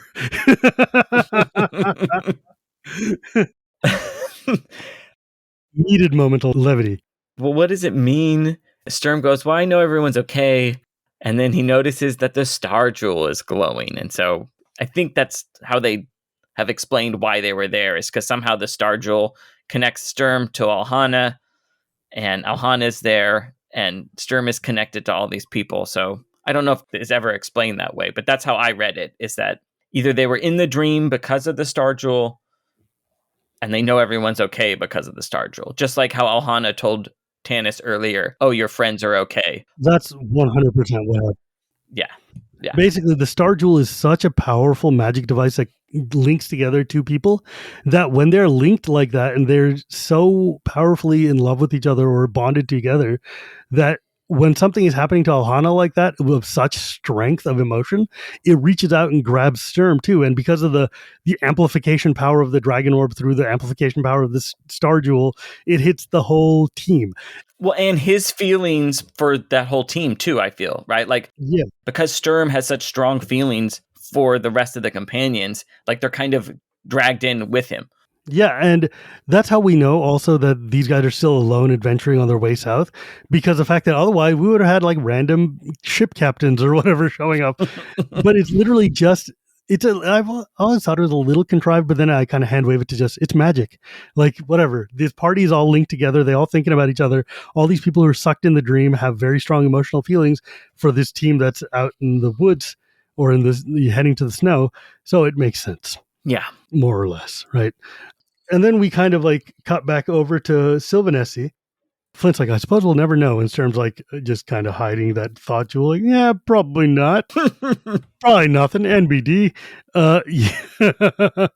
Needed moment of levity.
Well, what does it mean? Sturm goes, well, I know everyone's okay. And then he notices that the star jewel is glowing. And so I think that's how they have explained why they were there, is because somehow the star jewel connects Sturm to Alhana, and Alhana is there, and Sturm is connected to all these people. So I don't know if it's ever explained that way, but that's how I read it, is that either they were in the dream because of the star jewel, and they know everyone's okay because of the star jewel. Just like how Alhana told Tanis earlier, oh, your friends are okay.
That's 100% what happened.
Yeah.
Basically, the Star Jewel is such a powerful magic device that links together two people that when they're linked like that and they're so powerfully in love with each other or bonded together, that when something is happening to Alhana like that with such strength of emotion, it reaches out and grabs Sturm too. And because of the amplification power of the Dragon Orb through the amplification power of this Star Jewel, it hits the whole team.
Well, and his feelings for that whole team too, I feel, right? Like,
yeah,
because Sturm has such strong feelings for the rest of the companions, like they're kind of dragged in with him.
Yeah, and that's how we know also that these guys are still alone adventuring on their way south, because the fact that otherwise we would have had like random ship captains or whatever showing up. But it's literally just, I've always thought it was a little contrived, but then I kind of hand wave it to just, it's magic. Like, whatever. This party is all linked together. They all thinking about each other. All these people who are sucked in the dream have very strong emotional feelings for this team that's out in the woods or in the heading to the snow. So it makes sense.
Yeah.
More or less, right? And then we kind of like cut back over to Silvanesti. Flint's like, I suppose we'll never know. And Sturm's like, just kind of hiding that thought jewel. Like, yeah, probably not. Probably nothing. NBD. Yeah.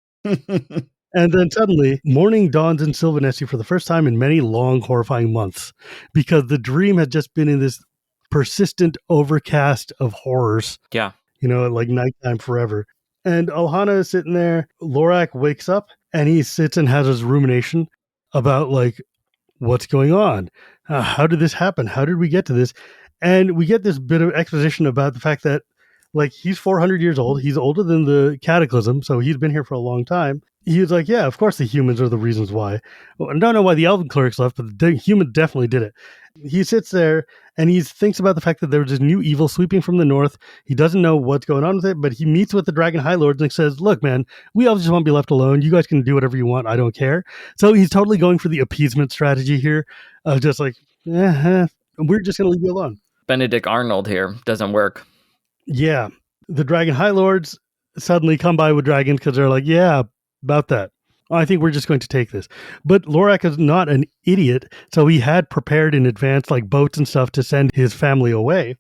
And then suddenly, morning dawns in Silvanesti for the first time in many long, horrifying months, because the dream had just been in this persistent overcast of horrors.
Yeah.
You know, like nighttime forever. And Alhana is sitting there. Lorac wakes up and he sits and has his rumination about like, what's going on? How did this happen? How did we get to this? And we get this bit of exposition about the fact that Like, he's 400 years old. He's older than the Cataclysm, so he's been here for a long time. He was like, yeah, of course the humans are the reasons why. Well, I don't know why the Elven clerics left, but the human definitely did it. He sits there and he thinks about the fact that there's this new evil sweeping from the north. He doesn't know what's going on with it, but he meets with the Dragon High Lords and says, look, man, we all just want to be left alone. You guys can do whatever you want. I don't care. So he's totally going for the appeasement strategy here of just like, we're just going to leave you alone.
Benedict Arnold here doesn't work.
Yeah. The Dragon High Lords suddenly come by with dragons because they're like, yeah, about that. I think we're just going to take this. But Lorac is not an idiot, so he had prepared in advance like boats and stuff to send his family away.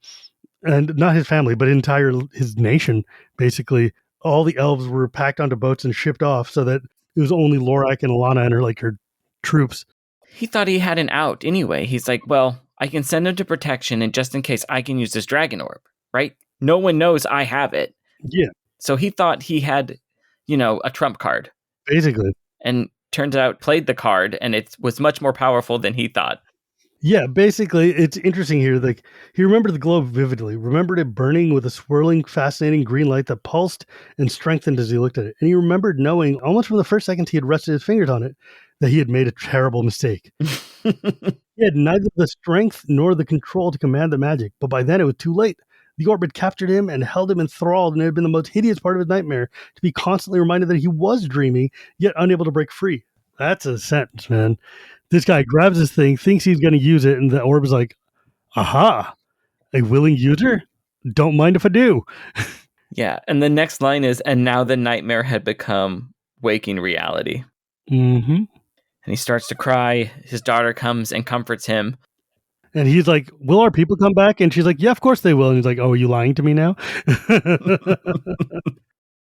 And not his family, but his nation, basically. All the elves were packed onto boats and shipped off so that it was only Lorac and Alhana and her troops.
He thought he had an out anyway. He's like, well, I can send him to protection, and just in case I can use this Dragon Orb, right? No one knows I have it.
Yeah.
So he thought he had, a trump card.
Basically.
And turns out played the card, and it was much more powerful than he thought.
Yeah, basically, it's interesting here. Like, he remembered the globe vividly, remembered it burning with a swirling, fascinating green light that pulsed and strengthened as he looked at it. And he remembered knowing, almost from the first second he had rested his fingers on it, that he had made a terrible mistake. He had neither the strength nor the control to command the magic, but by then it was too late. The orb had captured him and held him enthralled, and it had been the most hideous part of his nightmare to be constantly reminded that he was dreaming, yet unable to break free. That's a sentence, man. This guy grabs this thing, thinks he's going to use it, and the orb is like, aha, a willing user? Don't mind if I do.
Yeah, and the next line is, and now the nightmare had become waking reality.
Mm-hmm.
And he starts to cry. His daughter comes and comforts him.
And he's like, will our people come back? And she's like, yeah, of course they will. And he's like, oh, are you lying to me now?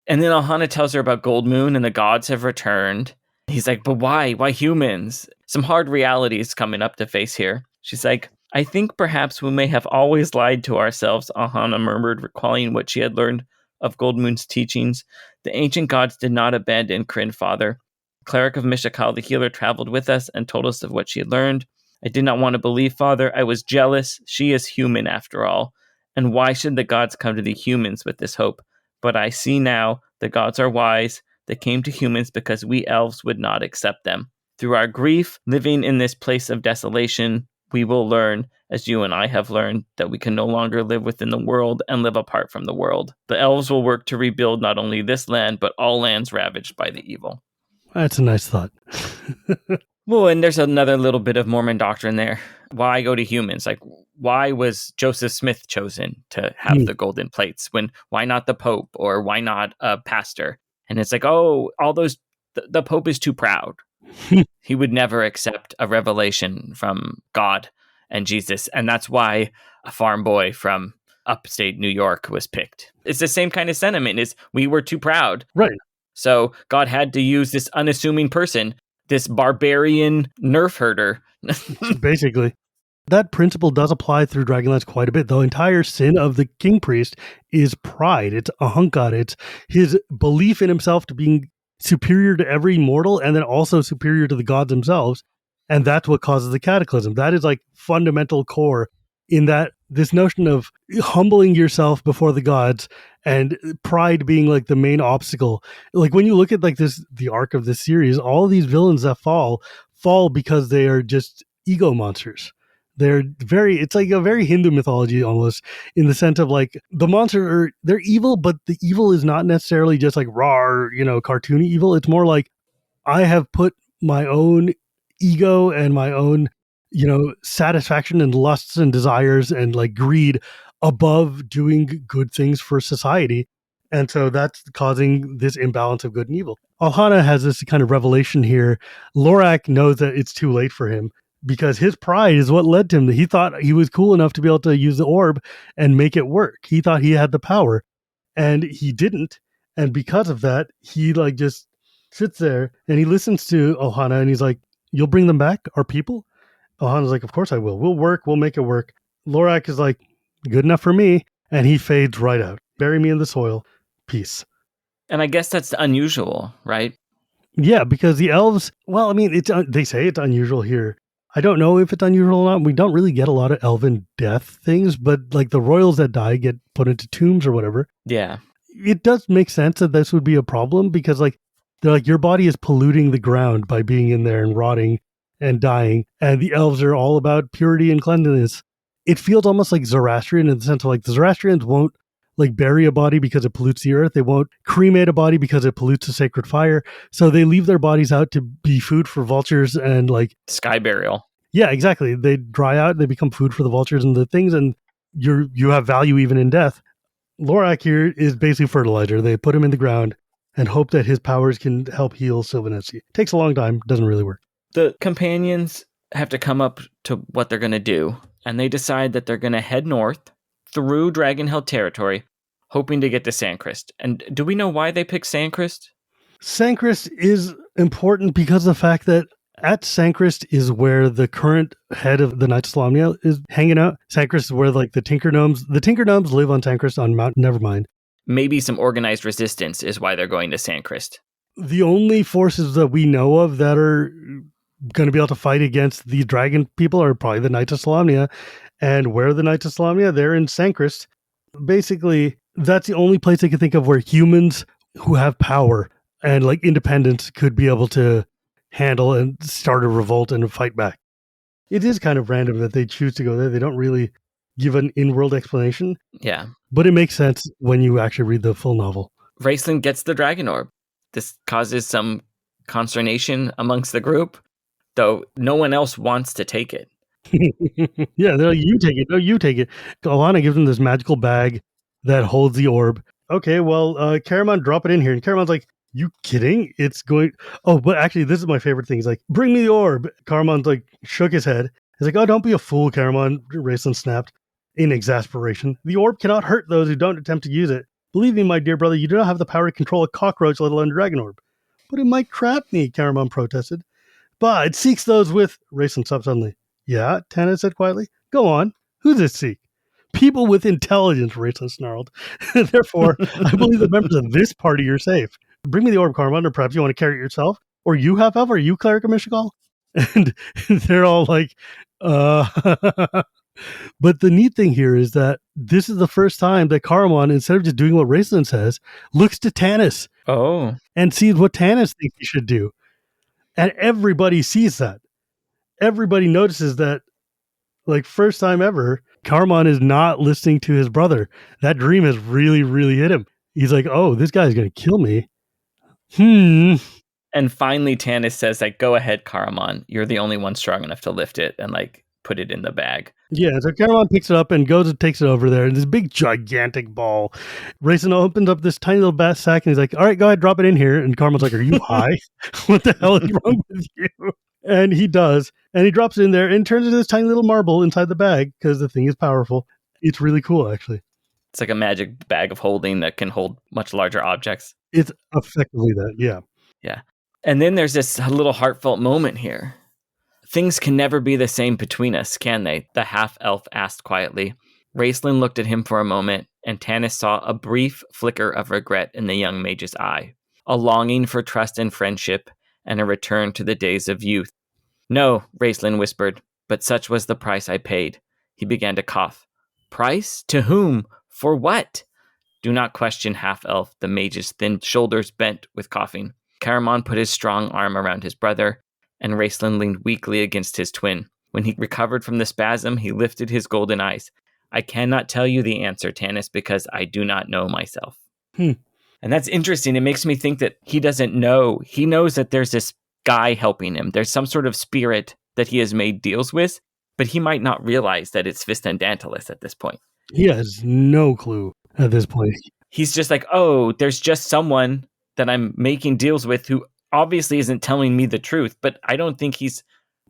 And then Alhana tells her about Gold Moon and the gods have returned. He's like, but why? Why humans? Some hard realities coming up to face here. She's like, I think perhaps we may have always lied to ourselves, Alhana murmured, recalling what she had learned of Gold Moon's teachings. The ancient gods did not abandon Kryn, father. The cleric of Mishakal, the healer, traveled with us and told us of what she had learned. I did not want to believe, father. I was jealous. She is human after all. And why should the gods come to the humans with this hope? But I see now the gods are wise. They came to humans because we elves would not accept them. Through our grief, living in this place of desolation, we will learn, as you and I have learned, that we can no longer live within the world and live apart from the world. The elves will work to rebuild not only this land, but all lands ravaged by the evil.
That's a nice thought.
Well, and there's another little bit of Mormon doctrine there. Why go to humans? Like, why was Joseph Smith chosen to have the golden plates? Why not the Pope, or why not a pastor? And it's like, oh, all those, the Pope is too proud. He would never accept a revelation from God and Jesus. And that's why a farm boy from upstate New York was picked. It's the same kind of sentiment, is we were too proud.
Right.
So God had to use this unassuming person, this barbarian nerf herder.
Basically. That principle does apply through Dragonlance quite a bit. The entire sin of the king priest is pride. It's ahankar. It's his belief in himself to being superior to every mortal and then also superior to the gods themselves. And that's what causes the cataclysm. That is like fundamental core in that this notion of humbling yourself before the gods and pride being like the main obstacle. Like when you look at like this, the arc of this series, all of these villains that fall because they are just ego monsters. It's like a very Hindu mythology almost, in the sense of like the monsters they're evil, but the evil is not necessarily just like raw, cartoony evil. It's more like I have put my own ego and my own, satisfaction and lusts and desires and like greed above doing good things for society. And so that's causing this imbalance of good and evil. Alhana has this kind of revelation here. Lorac knows that it's too late for him, because his pride is what led to him. He thought he was cool enough to be able to use the orb and make it work. He thought he had the power, and he didn't. And because of that, he like just sits there and he listens to Alhana and he's like, you'll bring them back, our people? Alhana's like, of course I will. We'll make it work. Lorac is like, good enough for me. And he fades right out. Bury me in the soil. Peace.
And I guess that's unusual, right?
Yeah, because the elves, well, I mean, they say it's unusual here. I don't know if it's unusual or not. We don't really get a lot of elven death things, but like the royals that die get put into tombs or whatever.
Yeah.
It does make sense that this would be a problem because like they're like your body is polluting the ground by being in there and rotting and dying, and the elves are all about purity and cleanliness. It feels almost like Zoroastrian in the sense of like the Zoroastrians won't like bury a body because it pollutes the earth. They won't cremate a body because it pollutes the sacred fire. So they leave their bodies out to be food for vultures and like
Sky burial.
yeah, exactly. They dry out, they become food for the vultures and the things, and you have value even in death. Lorac here is basically fertilizer. They put him in the ground and hope that his powers can help heal Silvanesti. Takes a long time, doesn't really work.
The companions have to come up to what they're going to do, and they decide that they're going to head north through Dragonheld territory, hoping to get to Sandcrest. And do we know why they picked Sandcrest?
Sandcrest is important because of the fact that at Sandcrest is where the current head of the Knights of Solamnia is hanging out. Sandcrest is where like the Tinker Gnomes live on Sandcrest on Mount Nevermind.
Maybe some organized resistance is why they're going to Sandcrest.
The only forces that we know of that are going to be able to fight against these dragon people are probably the Knights of Solamnia. And where are the Knights of Solamnia? They're in Sandcrest. Basically, that's the only place I can think of where humans who have power and like independence could be able to handle and start a revolt and fight back. It is kind of random that they choose to go there. They don't really give an in-world explanation.
Yeah.
But it makes sense when you actually read the full novel.
Raistlin gets the Dragon Orb. This causes some consternation amongst the group, though no one else wants to take it.
Yeah, they're like, you take it. No, you take it. Alhana gives him this magical bag that holds the orb. Okay, well, Caramon, drop it in here. And Caramon's like, you kidding? It's going... Oh, but actually, this is my favorite thing. He's like, bring me the orb. Caramon's like, shook his head. He's like, oh, don't be a fool, Caramon. Raistlin snapped in exasperation. The orb cannot hurt those who don't attempt to use it. Believe me, my dear brother, you do not have the power to control a cockroach, let alone a dragon orb. But it might trap me, Caramon protested. But it seeks those with... Raistlin stopped suddenly. Yeah, Tanis said quietly. Go on. Who does it seek? People with intelligence, Raistlin snarled. Therefore, I believe the members of this party are safe. Bring me the orb, Caramon, or perhaps you want to carry it yourself? Or you have help? Are you Cleric of Mishakal? And they're all like, But the neat thing here is that this is the first time that Caramon, instead of just doing what Raistlin says, looks to Tanis.
Oh.
And sees what Tanis thinks he should do. And everybody sees that. Everybody notices that, like, first time ever, Caramon is not listening to his brother. That dream has really, really hit him. He's like, oh, this guy's going to kill me.
And finally, Tanis says, like, go ahead, Caramon. You're the only one strong enough to lift it and, like, put it in the bag.
Yeah, so Caramon picks it up and goes and takes it over there in this big, gigantic ball. Raistlin opens up this tiny little bat sack and he's like, all right, go ahead, drop it in here. And Caramon's like, are you high? What the hell is wrong with you? And he does. And he drops it in there and turns into this tiny little marble inside the bag because the thing is powerful. It's really cool, actually.
It's like a magic bag of holding that can hold much larger objects.
It's effectively that, yeah.
Yeah. And then there's this little heartfelt moment here. Things can never be the same between us, can they? The half-elf asked quietly. Raistlin looked at him for a moment, and Tanis saw a brief flicker of regret in the young mage's eye. A longing for trust and friendship, and a return to the days of youth. No, Raistlin whispered, but such was the price I paid. He began to cough. Price? To whom? For what? Do not question, half-elf, the mage's thin shoulders bent with coughing. Caramon put his strong arm around his brother, and Raistlin leaned weakly against his twin. When he recovered from the spasm, he lifted his golden eyes. I cannot tell you the answer, Tanis, because I do not know myself. And that's interesting. It makes me think that he doesn't know. He knows that there's this guy helping him. There's some sort of spirit that he has made deals with, but he might not realize that it's Fist and Dantalus at this point.
He has no clue at this point.
He's just like, oh, there's just someone that I'm making deals with who obviously isn't telling me the truth, but I don't think he's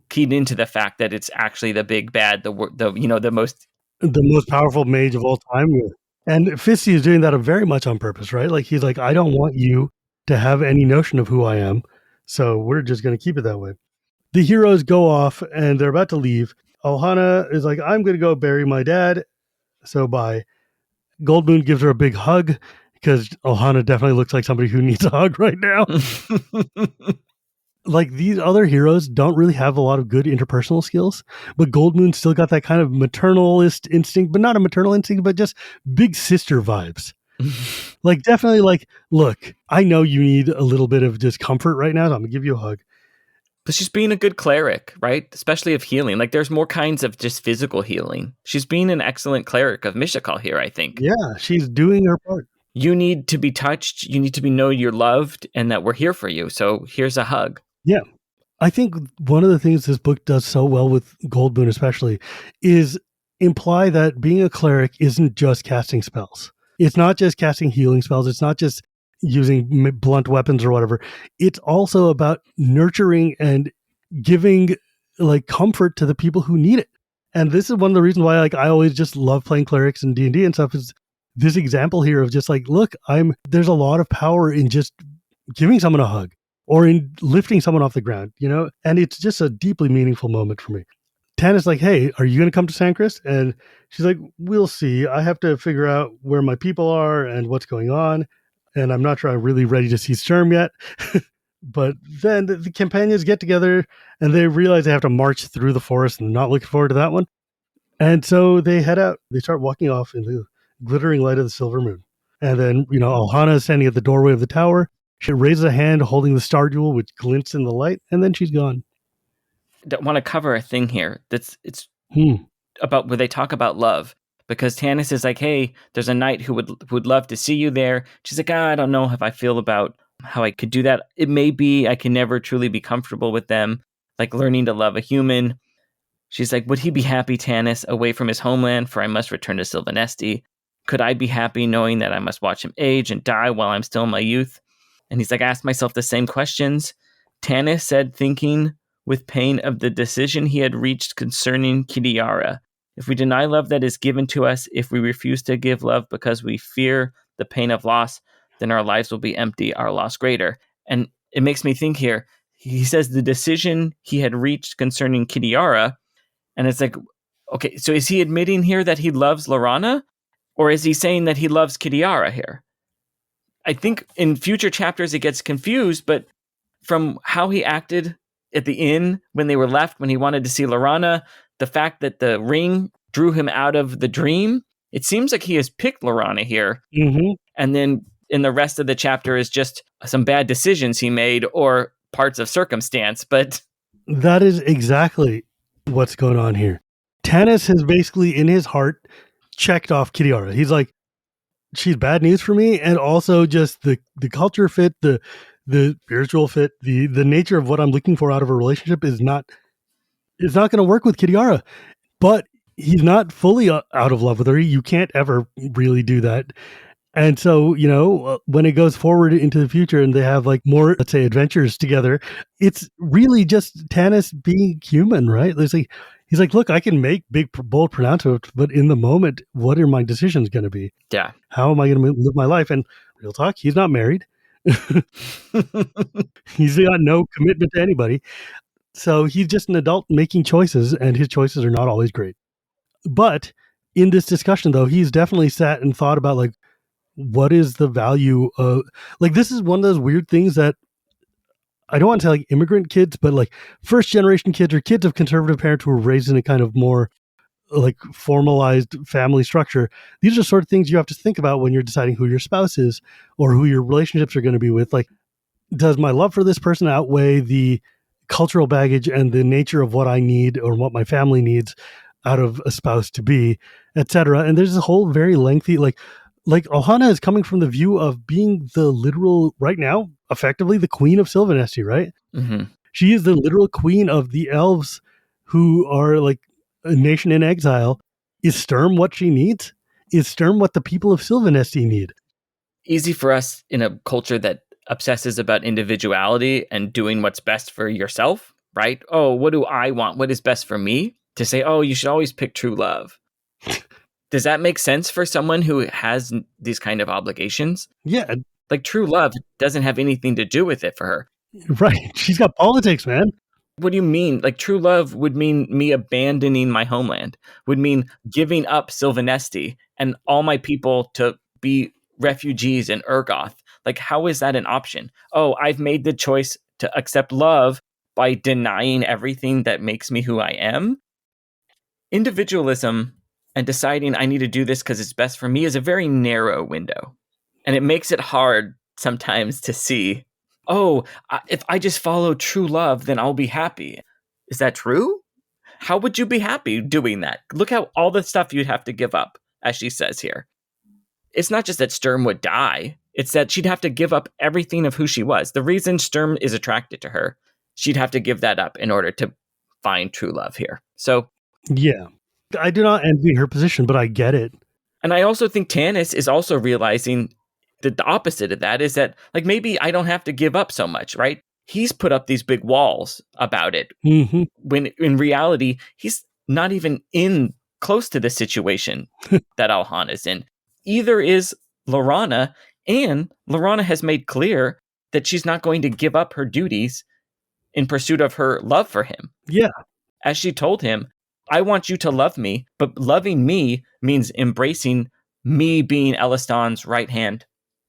keyed into the fact that it's actually the big bad, the most
powerful mage of all time. And Fisty is doing that very much on purpose, right? Like he's like, I don't want you to have any notion of who I am, so we're just going to keep it that way. The heroes go off and they're about to leave. Alhana is like, I'm going to go bury my dad, so bye. Goldmoon gives her a big hug because Alhana definitely looks like somebody who needs a hug right now. like these other heroes don't really have a lot of good interpersonal skills, but Goldmoon still got that kind of maternalist instinct, but not a maternal instinct, but just big sister vibes. Like definitely like, look, I know you need a little bit of just comfort right now, so I'm gonna give you a hug.
But she's being a good cleric, right? Especially of healing. Like there's more kinds of just physical healing. She's being an excellent cleric of Mishakal here, I think.
Yeah, she's doing her part.
You need to be touched. You need to know you're loved and that we're here for you. So here's a hug.
Yeah. I think one of the things this book does so well with Goldmoon especially is imply that being a cleric isn't just casting spells. It's not just casting healing spells. It's not just using blunt weapons or whatever. It's also about nurturing and giving like comfort to the people who need it. And this is one of the reasons why like I always just love playing clerics and D&D and stuff is this example here of just like, look, there's a lot of power in just giving someone a hug or in lifting someone off the ground, you know? And it's just a deeply meaningful moment for me. Tanis like, hey, are you going to come to Sancris? And she's like, we'll see. I have to figure out where my people are and what's going on. And I'm not sure I'm really ready to see Sturm yet. But then the companions get together and they realize they have to march through the forest and not looking forward to that one. And so they head out. They start walking off in the glittering light of the silver moon. And then, you know, Alhana is standing at the doorway of the tower. She raises a hand holding the star jewel, which glints in the light, and then she's gone.
I want to cover a thing here it's about where they talk about love, because Tanis is like, hey, there's a knight who would love to see you there. She's like, I don't know if I feel about how I could do that. It may be I can never truly be comfortable with them, like learning to love a human. She's like, would he be happy, Tanis, away from his homeland? For I must return to Silvanesti. Could I be happy knowing that I must watch him age and die while I'm still in my youth? And he's like, I asked myself the same questions. Tanis said, thinking with pain of the decision he had reached concerning Kitiara. If we deny love that is given to us, if we refuse to give love because we fear the pain of loss, then our lives will be empty, our loss greater. And it makes me think here, he says the decision he had reached concerning Kitiara, and it's like, okay, so is he admitting here that he loves Laurana? Or is he saying that he loves Kitiara here? I think in future chapters it gets confused, but from how he acted at the inn when they were left, when he wanted to see Laurana, the fact that the ring drew him out of the dream, it seems like he has picked Laurana here.
Mm-hmm.
And then in the rest of the chapter is just some bad decisions he made or parts of circumstance. But
that is exactly what's going on here. Tanis has basically in his heart checked off Kitiara. He's like, she's bad news for me, and also just the culture fit, the spiritual fit, the nature of what I'm looking for out of a relationship is not going to work with Kitiara. But he's not fully out of love with her. You can't ever really do that. And so, you know, when it goes forward into the future and they have like more, let's say, adventures together, it's really just Tanis being human, right? There's like, he's like, look, I can make big, bold pronouncements, but in the moment, what are my decisions going to be?
yeah,
How am I going to live my life? And real talk, he's not married. He's got no commitment to anybody. So he's just an adult making choices, and his choices are not always great. But in this discussion, though, he's definitely sat and thought about like, what is the value of, like, this is one of those weird things that I don't want to say like immigrant kids, but like first generation kids or kids of conservative parents who were raised in a kind of more like formalized family structure. These are sort of things you have to think about when you're deciding who your spouse is or who your relationships are going to be with. Like, does my love for this person outweigh the cultural baggage and the nature of what I need or what my family needs out of a spouse to be, etc. And there's a whole very lengthy, like Alhana is coming from the view of being the literal, right now, effectively the queen of Silvanesti, right?
Mm-hmm.
She is the literal queen of the elves who are like a nation in exile. Is Sturm what she needs? Is Sturm what the people of Silvanesti need?
Easy for us in a culture that obsesses about individuality and doing what's best for yourself, right? Oh, what do I want? What is best for me? To say, oh, you should always pick true love. Does that make sense for someone who has these kind of obligations?
Yeah.
Like true love doesn't have anything to do with it for her.
Right. She's got politics, man.
What do you mean? Like true love would mean me abandoning my homeland, would mean giving up Silvanesti and all my people to be refugees in Urgoth. Like, how is that an option? Oh, I've made the choice to accept love by denying everything that makes me who I am. Individualism and deciding I need to do this because it's best for me is a very narrow window. And it makes it hard sometimes to see, if I just follow true love, then I'll be happy. Is that true? How would you be happy doing that? Look at all the stuff you'd have to give up, as she says here. It's not just that Sturm would die. It's that she'd have to give up everything of who she was. The reason Sturm is attracted to her, she'd have to give that up in order to find true love here. So,
yeah, I do not envy her position, but I get it.
And I also think Tanis is also realizing that the opposite of that is that, like, maybe I don't have to give up so much, right? He's put up these big walls about it.
Mm-hmm.
When in reality, he's not even in close to the situation that Alhana is in. Either is Laurana, and Laurana has made clear that she's not going to give up her duties in pursuit of her love for him.
Yeah.
As she told him, I want you to love me, but loving me means embracing me being Elistan's right-hand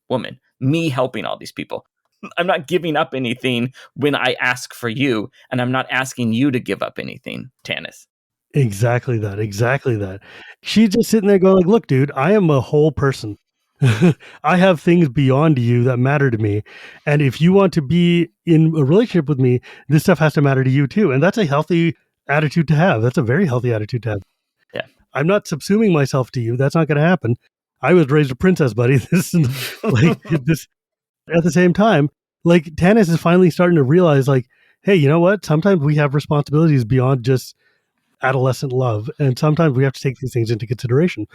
woman, me helping all these people. I'm not giving up anything when I ask for you, and I'm not asking you to give up anything, Tanis.
Exactly that. She's just sitting there going like, look, dude, I am a whole person. I have things beyond you that matter to me. And if you want to be in a relationship with me, this stuff has to matter to you too. And that's a healthy attitude to have. That's a very healthy attitude to have.
Yeah.
I'm not subsuming myself to you. That's not going to happen. I was raised a princess, buddy. This at the same time, like Tanis is finally starting to realize like, hey, you know what? Sometimes we have responsibilities beyond just adolescent love. And sometimes we have to take these things into consideration.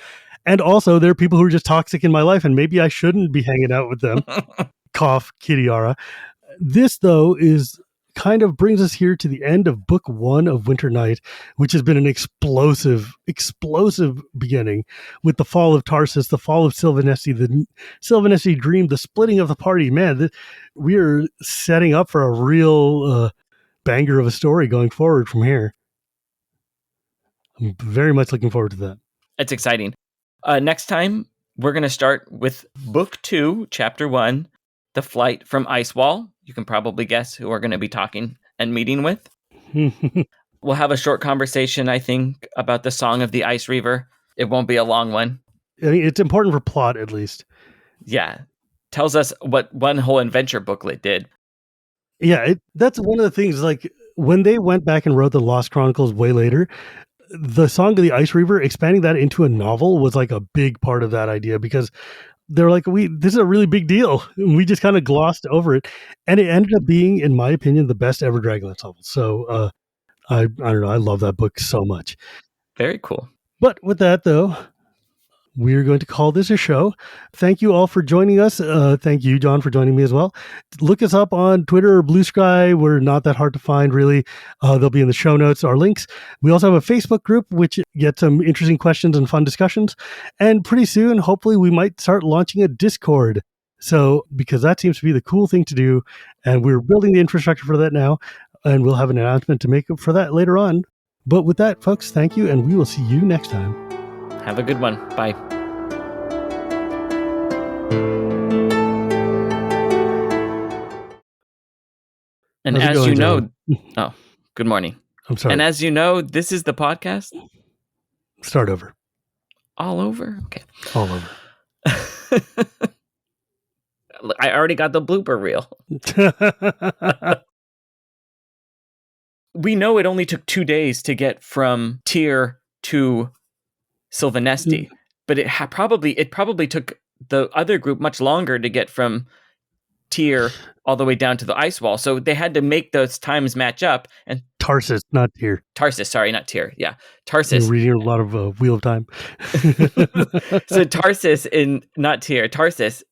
And also there are people who are just toxic in my life and maybe I shouldn't be hanging out with them. Cough, Kiriara. This though is kind of brings us here to the end of book 1 of Winter Night, which has been an explosive beginning with the fall of Tarsus, the fall of Silvanesti, the Silvanesti dream, the splitting of the party. Man, we are setting up for a real banger of a story going forward from here. I'm very much looking forward to that.
It's exciting. Next time, we're going to start with book 2, chapter 1, The Flight from Icewall. You can probably guess who we're going to be talking and meeting with. We'll have a short conversation, I think, about the Song of the Ice Reaver. It won't be a long one.
I mean, it's important for plot, at least.
Yeah. Tells us what one whole adventure booklet did.
Yeah, that's one of the things, like, when they went back and wrote the Lost Chronicles way later, the Song of the Ice Reaver, expanding that into a novel was like a big part of that idea, because they're like, this is a really big deal. We just kind of glossed over it. And it ended up being, in my opinion, the best ever Dragonlance novel. So I don't know. I love that book so much.
Very cool.
But with that, though, we're going to call this a show. Thank you all for joining us. Thank you, John, for joining me as well. Look us up on Twitter or Blue Sky. We're not that hard to find, really. They'll be in the show notes, our links. We also have a Facebook group, which gets some interesting questions and fun discussions. And pretty soon, hopefully, we might start launching a Discord. So, because that seems to be the cool thing to do. And we're building the infrastructure for that now. And we'll have an announcement to make for that later on. But with that, folks, thank you. And we will see you next time.
Have a good one. Bye. And
How's it
as
going,
you know,
John?
Good morning.
I'm sorry.
And as you know, this is the podcast.
Start over.
All over? Okay.
All over.
I already got the blooper reel. We know it only took 2 days to get from Tyr to Silvanesti, but it probably took the other group much longer to get from Tyr all the way down to the ice wall. So they had to make those times match up. And
Tarsus, not Tyr.
Tarsus, sorry, not Tyr. Yeah, Tarsus.
You're reading a lot of Wheel of Time.
So Tarsus in not Tyr. Tarsus